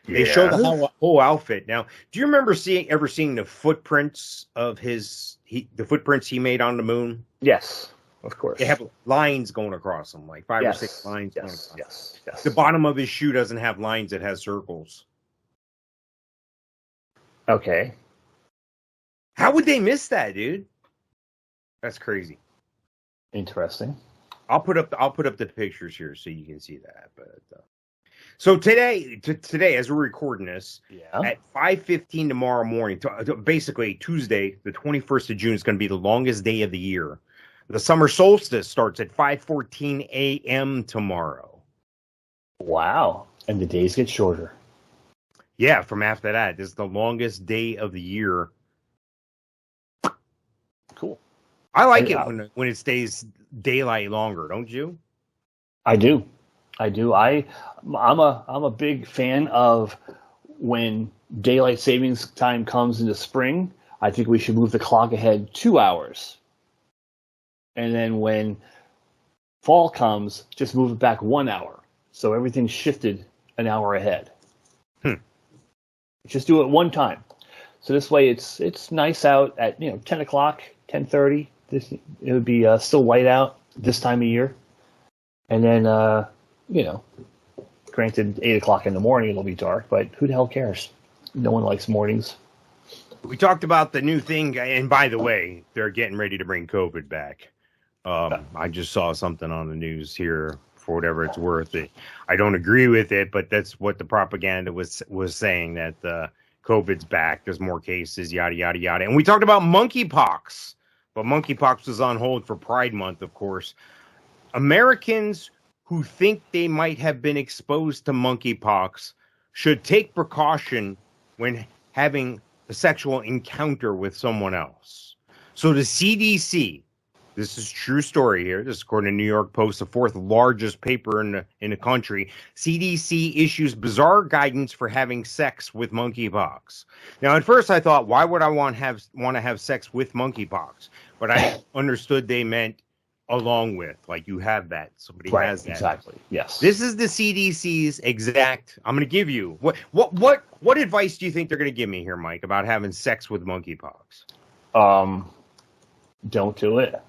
They showed the whole outfit. Now, do you remember ever seeing the footprints of the footprints he made on the moon? Yes, of course. They have lines going across them, like 5 or 6 lines. Yes. The bottom of his shoe doesn't have lines; it has circles. Okay. How would they miss that, dude? That's crazy. Interesting. I'll put up the pictures here so you can see that. But so today, as we're recording this, at 5:15 tomorrow morning, basically Tuesday, the 21st of June, is going to be the longest day of the year. The summer solstice starts at 5:14 a.m. tomorrow. Wow. And the days get shorter. Yeah, from after that, this is the longest day of the year. Cool. I like it when it stays daylight longer, don't you? I do. I'm a big fan of when daylight savings time comes into spring. I think we should move the clock ahead 2 hours. And then when fall comes, just move it back 1 hour. So everything's shifted an hour ahead. Just do it one time. So this way it's nice out at 10 o'clock, 10:30. It would be still light out this time of year. And then granted 8 o'clock in the morning it'll be dark, but who the hell cares? No one likes mornings. We talked about the new thing, and by the way, they're getting ready to bring COVID back. I just saw something on the news here, for whatever it's worth. I don't agree with it, but that's what the propaganda was saying, that COVID's back. There's more cases, yada, yada, yada. And we talked about monkeypox, but monkeypox was on hold for Pride Month, of course. Americans who think they might have been exposed to monkeypox should take precaution when having a sexual encounter with someone else. So the CDC, this is true story here. This is according to New York Post, the fourth largest paper in the country. CDC issues bizarre guidance for having sex with monkeypox. Now, at first I thought, why would I want to have sex with monkeypox? But I understood they meant along with, like you have that, somebody has that. Exactly. Yes. This is the CDC's exact. I'm going to give you what advice do you think they're going to give me here, Mike, about having sex with monkeypox? Don't do it.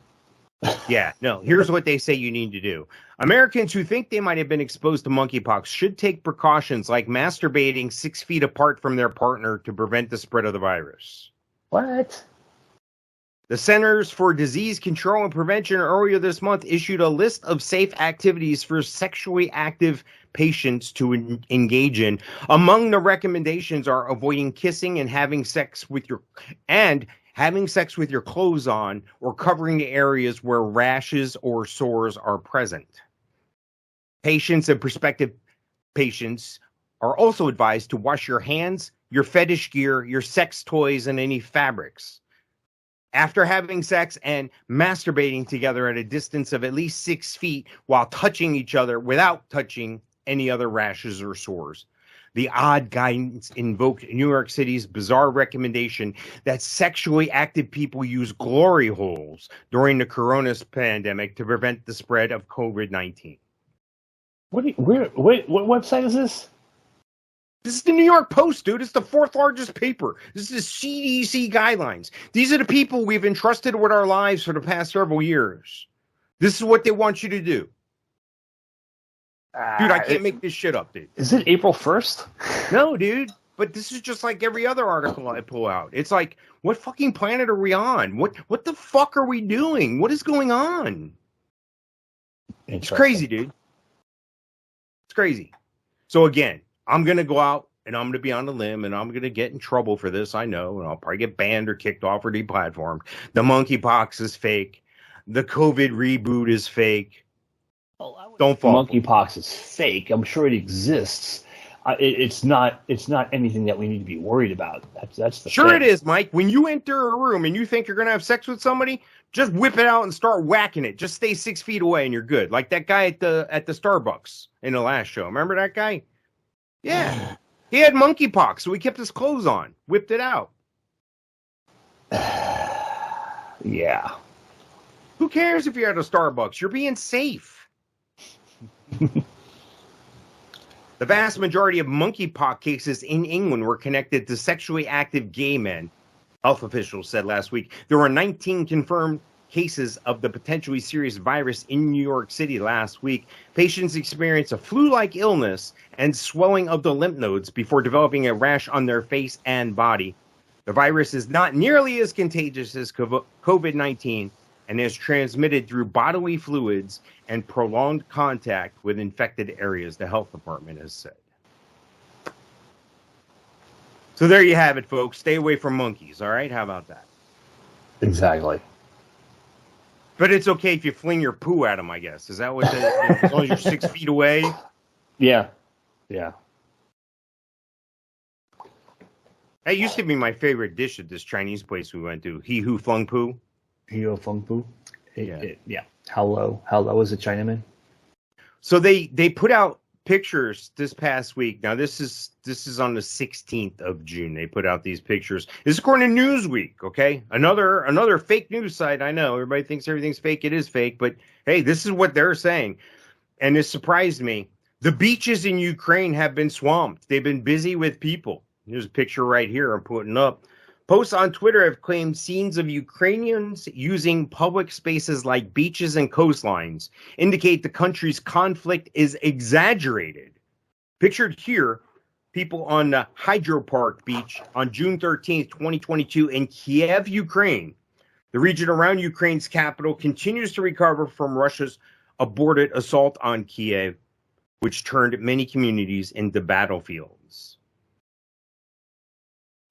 Yeah, no. Here's what they say you need to do. Americans who think they might have been exposed to monkeypox should take precautions like masturbating 6 feet apart from their partner to prevent the spread of the virus. What? The Centers for Disease Control and Prevention earlier this month issued a list of safe activities for sexually active patients to engage in. Among the recommendations are avoiding kissing and having sex with your clothes on or covering areas where rashes or sores are present. Patients and prospective patients are also advised to wash your hands, your fetish gear, your sex toys, and any fabrics after having sex and masturbating together at a distance of at least 6 feet while touching each other without touching any other rashes or sores. The odd guidance invoked New York City's bizarre recommendation that sexually active people use glory holes during the coronavirus pandemic to prevent the spread of COVID-19. What website is this? This is the New York Post, dude. It's the fourth largest paper. This is CDC guidelines. These are the people we've entrusted with our lives for the past several years. This is what they want you to do. Dude, I can't make this shit up, dude. Is it April 1st? No, dude. But this is just like every other article I pull out. It's like, what fucking planet are we on? What the fuck are we doing? What is going on? It's crazy, dude. It's crazy. So again, I'm going to go out and I'm going to be on a limb and I'm going to get in trouble for this, I know. And I'll probably get banned or kicked off or deplatformed. The monkeypox is fake. The COVID reboot is fake. Don't fall. Monkeypox is fake. I'm sure it exists. It's not anything that we need to be worried about. That's the sure thing. It is, Mike. When you enter a room and you think you're going to have sex with somebody, just whip it out and start whacking it. Just stay 6 feet away and you're good. Like that guy at the Starbucks in the last show. Remember that guy? Yeah. He had monkeypox, so he kept his clothes on. Whipped it out. Yeah. Who cares if you're at a Starbucks? You're being safe. The vast majority of monkeypox cases in England were connected to sexually active gay men, health officials said last week. There were 19 confirmed cases of the potentially serious virus in New York City last week. Patients experienced a flu-like illness and swelling of the lymph nodes before developing a rash on their face and body. The virus is not nearly as contagious as COVID-19 and is transmitted through bodily fluids and prolonged contact with infected areas, the health department has said. So there you have it, folks. Stay away from monkeys, all right? How about that? Exactly. But it's okay if you fling your poo at them, I guess. Is that what as long as you're 6 feet away? Yeah. Yeah. That used to be my favorite dish at this Chinese place we went to. He who flung poo. Heo Feng Pu. Yeah. Yeah. How low is a Chinaman? So they put out pictures this past week. Now this is on the 16th of June. They put out these pictures. This is according to Newsweek, okay? Another fake news site. I know everybody thinks everything's fake. It is fake, but hey, this is what they're saying. And it surprised me. The beaches in Ukraine have been swamped. They've been busy with people. There's a picture right here I'm putting up. Posts on Twitter have claimed scenes of Ukrainians using public spaces like beaches and coastlines indicate the country's conflict is exaggerated. Pictured here, people on the Hydro Park beach on June 13th, 2022 in Kiev, Ukraine. The region around Ukraine's capital continues to recover from Russia's aborted assault on Kiev, which turned many communities into battlefields.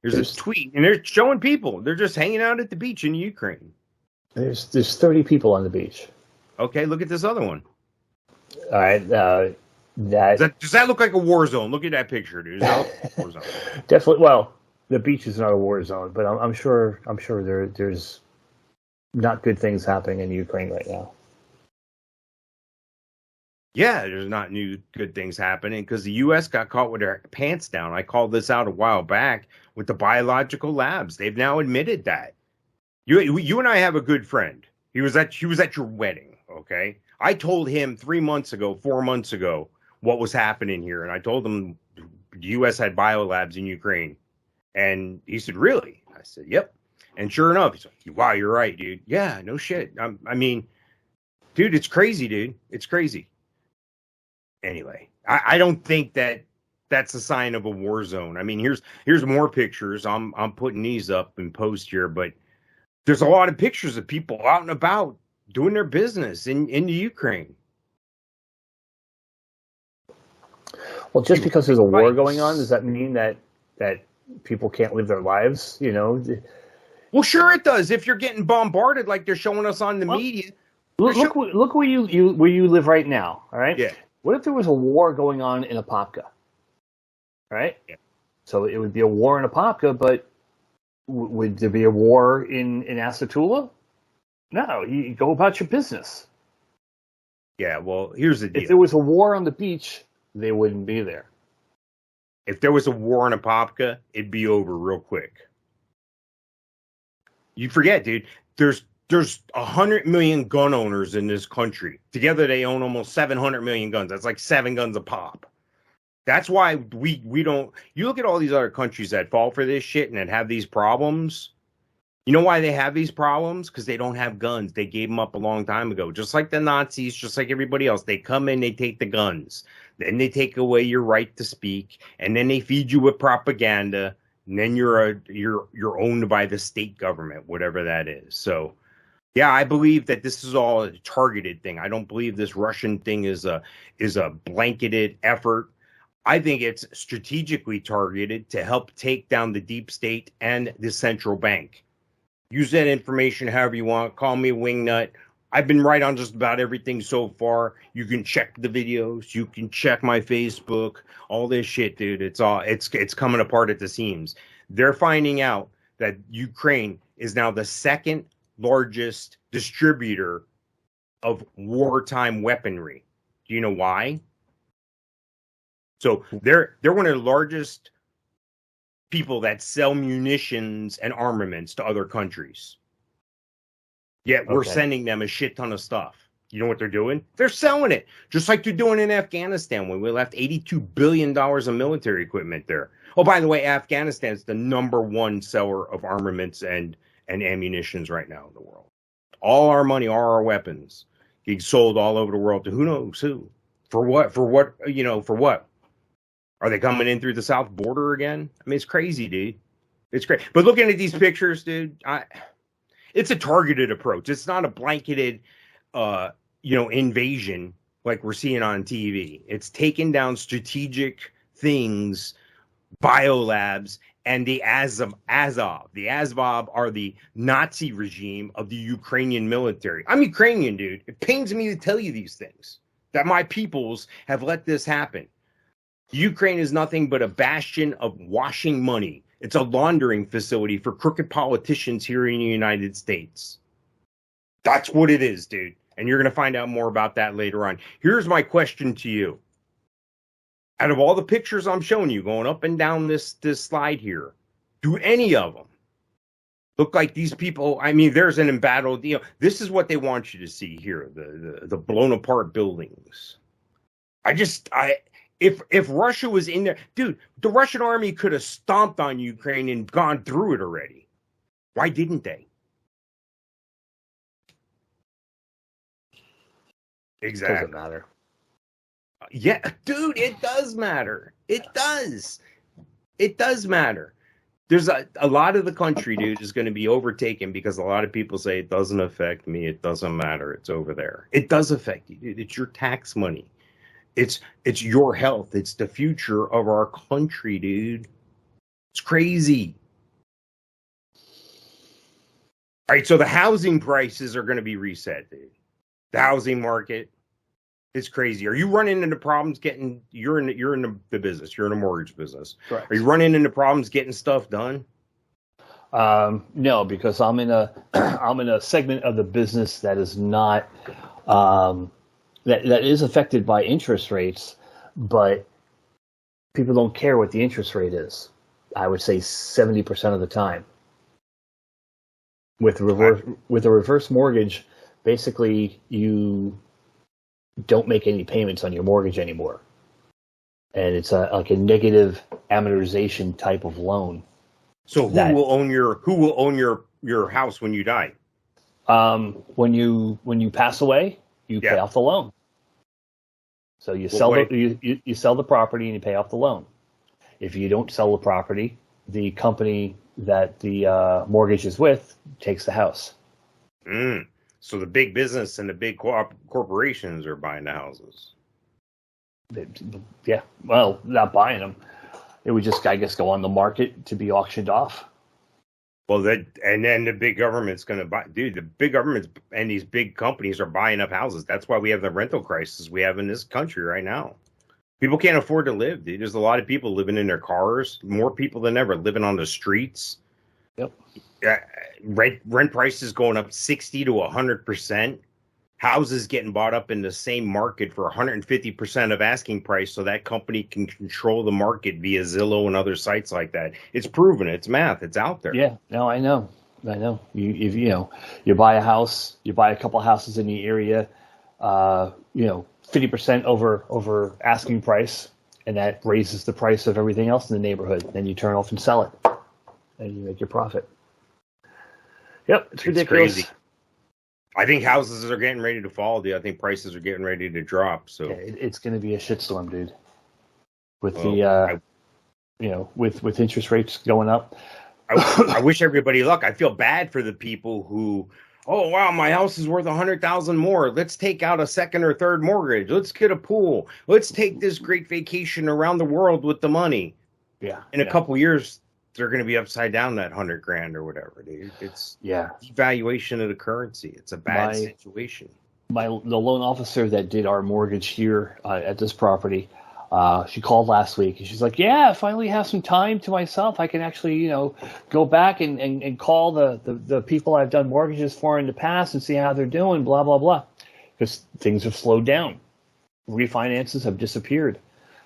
There's this tweet, and they're showing people. They're just hanging out at the beach in Ukraine. There's 30 people on the beach. Okay, look at this other one. All right, does that look like a war zone? Look at that picture, dude. Does that look like a war zone? Definitely. Well, the beach is not a war zone, but I'm sure there's not good things happening in Ukraine right now. Yeah, there's not new good things happening because the U.S. got caught with their pants down. I called this out a while back with the biological labs. They've now admitted that. You and I have a good friend. He was at your wedding, okay? I told him 4 months ago, what was happening here. And I told him the U.S. had biolabs in Ukraine. And he said, really? I said, yep. And sure enough, he's like, wow, you're right, dude. Yeah, no shit. I mean, dude, it's crazy, dude. It's crazy. Anyway, I don't think that's a sign of a war zone. I mean, here's more pictures. I'm putting these up in post here, but there's a lot of pictures of people out and about doing their business in the Ukraine. Well, just because there's a war going on, does that mean that people can't live their lives? You know. Well, sure it does. If you're getting bombarded like they're showing us on the media. Look where you live right now. All right. Yeah. What if there was a war going on in Apopka? Right? Yeah. So it would be a war in Apopka, but would there be a war in Asatula? No, you go about your business. Yeah, well, here's the deal. If there was a war on the beach, they wouldn't be there. If there was a war in Apopka, it'd be over real quick. You forget, dude, there's There's 100 million gun owners in this country. Together, they own almost 700 million guns. That's like 7 guns a pop. That's why we don't. You look at all these other countries that fall for this shit and that have these problems. You know why they have these problems? Because they don't have guns. They gave them up a long time ago. Just like the Nazis, just like everybody else. They come in, they take the guns. Then they take away your right to speak, and then they feed you with propaganda. And then you're owned by the state government, whatever that is. So, yeah, I believe that this is all a targeted thing. I don't believe this Russian thing is a blanketed effort. I think it's strategically targeted to help take down the deep state and the central bank. Use that information however you want. Call me a wingnut. I've been right on just about everything so far. You can check the videos. You can check my Facebook. All this shit, dude. It's coming apart at the seams. They're finding out that Ukraine is now the second largest distributor of wartime weaponry. Do you know why? So they're one of the largest people that sell munitions and armaments to other countries. Yet we're sending them a shit ton of stuff. You know what they're doing? They're selling it, just like they're doing in Afghanistan when we left $82 billion of military equipment there. Oh, by the way, Afghanistan is the #1 seller of armaments and ammunitions right now in the world. All our money, all our weapons, getting sold all over the world to who knows who. For what? For what? You know, for what? Are they coming in through the south border again? I mean, it's crazy, dude. It's crazy. But looking at these pictures, dude, it's a targeted approach. It's not a blanketed, invasion like we're seeing on TV. It's taking down strategic things, biolabs, and the Azov. The Azov are the Nazi regime of the Ukrainian military. I'm Ukrainian, dude. It pains me to tell you these things, that my peoples have let this happen. Ukraine is nothing but a bastion of washing money. It's a laundering facility for crooked politicians here in the United States. That's what it is, dude. And you're going to find out more about that later on. Here's my question to you. Out of all the pictures I'm showing you going up and down this slide here, do any of them look like these people? I mean, there's an embattled, this is what they want you to see here, the blown apart buildings. If Russia was in there, dude, the Russian army could have stomped on Ukraine and gone through it already. Why didn't they? Exactly. Doesn't matter. Yeah, dude, it does matter. It does. It does matter. There's a lot of the country, dude, is going to be overtaken because a lot of people say it doesn't affect me. It doesn't matter. It's over there. It does affect you, dude. It's your tax money. It's your health. It's the future of our country, dude. It's crazy. All right, so the housing prices are going to be reset, dude. The housing market is crazy. Are you running into problems getting? You're in the business. You're in a mortgage business. Correct. Are you running into problems getting stuff done? No, because I'm in a segment of the business that is not. That is affected by interest rates, but people don't care what the interest rate is. I would say 70% of the time. With a reverse mortgage, basically you don't make any payments on your mortgage anymore, and it's like a negative amortization type of loan. So who will own your house when you die? When you pass away, you pay off the loan. So you sell the property and you pay off the loan. If you don't sell the property, the company that the mortgage is with takes the house. So the big business and the big corporations are buying the houses. Yeah, well, not buying them. It would just, I guess, go on the market to be auctioned off. Well, and then the big government's going to buy. Dude, the big governments and these big companies are buying up houses. That's why we have the rental crisis we have in this country right now. People can't afford to live, dude. There's a lot of people living in their cars. More people than ever living on the streets. Yep. Rent prices going up 60 to 100%. Houses getting bought up in the same market for 150% of asking price, so that company can control the market via Zillow and other sites like that. It's proven. It's math. It's out there. Yeah. No, I know. I know. You buy a house, you buy a couple houses in the area, 50% over asking price, and that raises the price of everything else in the neighborhood. Then you turn off and sell it, and you make your profit. Yep, it's ridiculous. Crazy. I think houses are getting ready to fall, dude. I think prices are getting ready to drop. So it's going to be a shitstorm, dude. With with interest rates going up. I wish everybody luck. I feel bad for the people who, oh wow, my house is worth $100,000 more. Let's take out a second or third mortgage. Let's get a pool. Let's take this great vacation around the world with the money. Yeah. In a couple years, they're going to be upside down that $100,000 or whatever, dude. It's devaluation of the currency. It's a bad situation. The loan officer that did our mortgage here at this property, she called last week and she's like, yeah, I finally have some time to myself. I can actually, go back and call the people I've done mortgages for in the past and see how they're doing, blah, blah, blah. Because things have slowed down. Refinances have disappeared.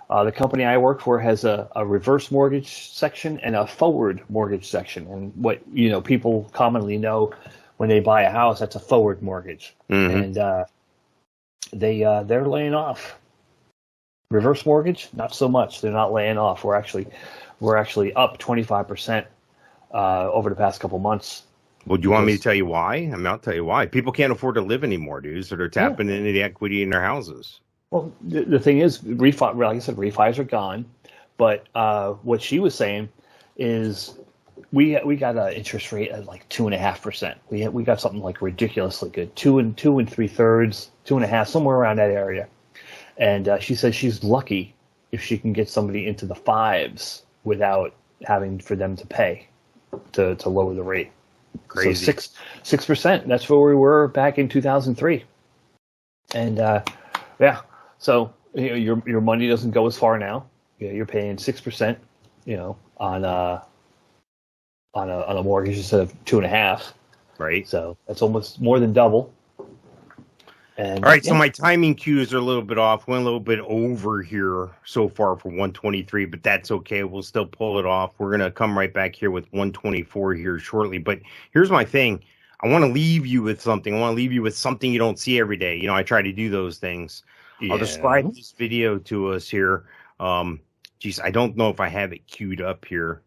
The company I work for has a reverse mortgage section and a forward mortgage section. And what, people commonly know when they buy a house, that's a forward mortgage. Mm-hmm. And they're laying off. Reverse mortgage, not so much. They're not laying off. We're actually up 25% over the past couple months. Well, do you want me to tell you why? I mean, I'll tell you why. People can't afford to live anymore, dude. So they're tapping into the equity in their houses. Well, the thing is, like I said, refis are gone. But what she was saying is we got an interest rate at like 2.5%. We got something like ridiculously good, 2 3/3, 2.5, somewhere around that area. And she says she's lucky if she can get somebody into the 5s without having for them to pay to lower the rate. Crazy. So 6%. That's where we were back in 2003. And so your money doesn't go as far now. You're paying 6%, on a mortgage instead of 2.5. Right. So that's almost more than double. And, all right, so my timing cues are a little bit off. Went a little bit over here so far for 123, but that's okay. We'll still pull it off. We're going to come right back here with 124 here shortly. But here's my thing. I want to leave you with something. I want to leave you with something you don't see every day. I try to do those things. Yeah. I'll describe this video to us here. I don't know if I have it queued up here.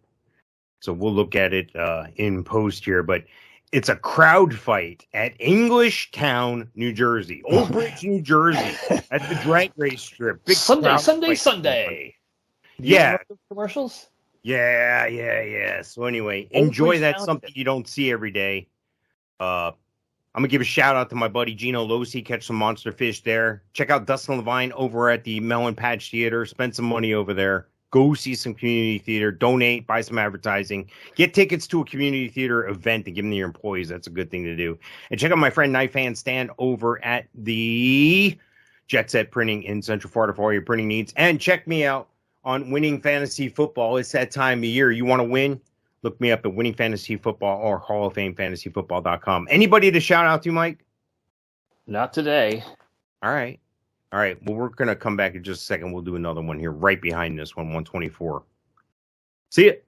So we'll look at it in post here. But it's a crowd fight at Englishtown, New Jersey. Old Bridge, New Jersey. At the drag race strip. Big Sunday. Yeah. Commercials? Yeah. So anyway, enjoy that. Something you don't see every day. I'm going to give a shout out to my buddy Gino Losi. Catch some monster fish there. Check out Dustin Levine over at the Melon Patch Theater. Spend some money over there. Go see some community theater, donate, buy some advertising, get tickets to a community theater event and give them to your employees. That's a good thing to do. And check out my friend Knife Hand Stan over at the Jet Set Printing in Central Florida for all your printing needs. And check me out on Winning Fantasy Football. It's that time of year. You want to win? Look me up at Winning Fantasy Football or Hall of Fame FantasyFootball.com. Anybody to shout out to, Mike? Not today. All right. Well, we're going to come back in just a second. We'll do another one here right behind this one, 124. See it.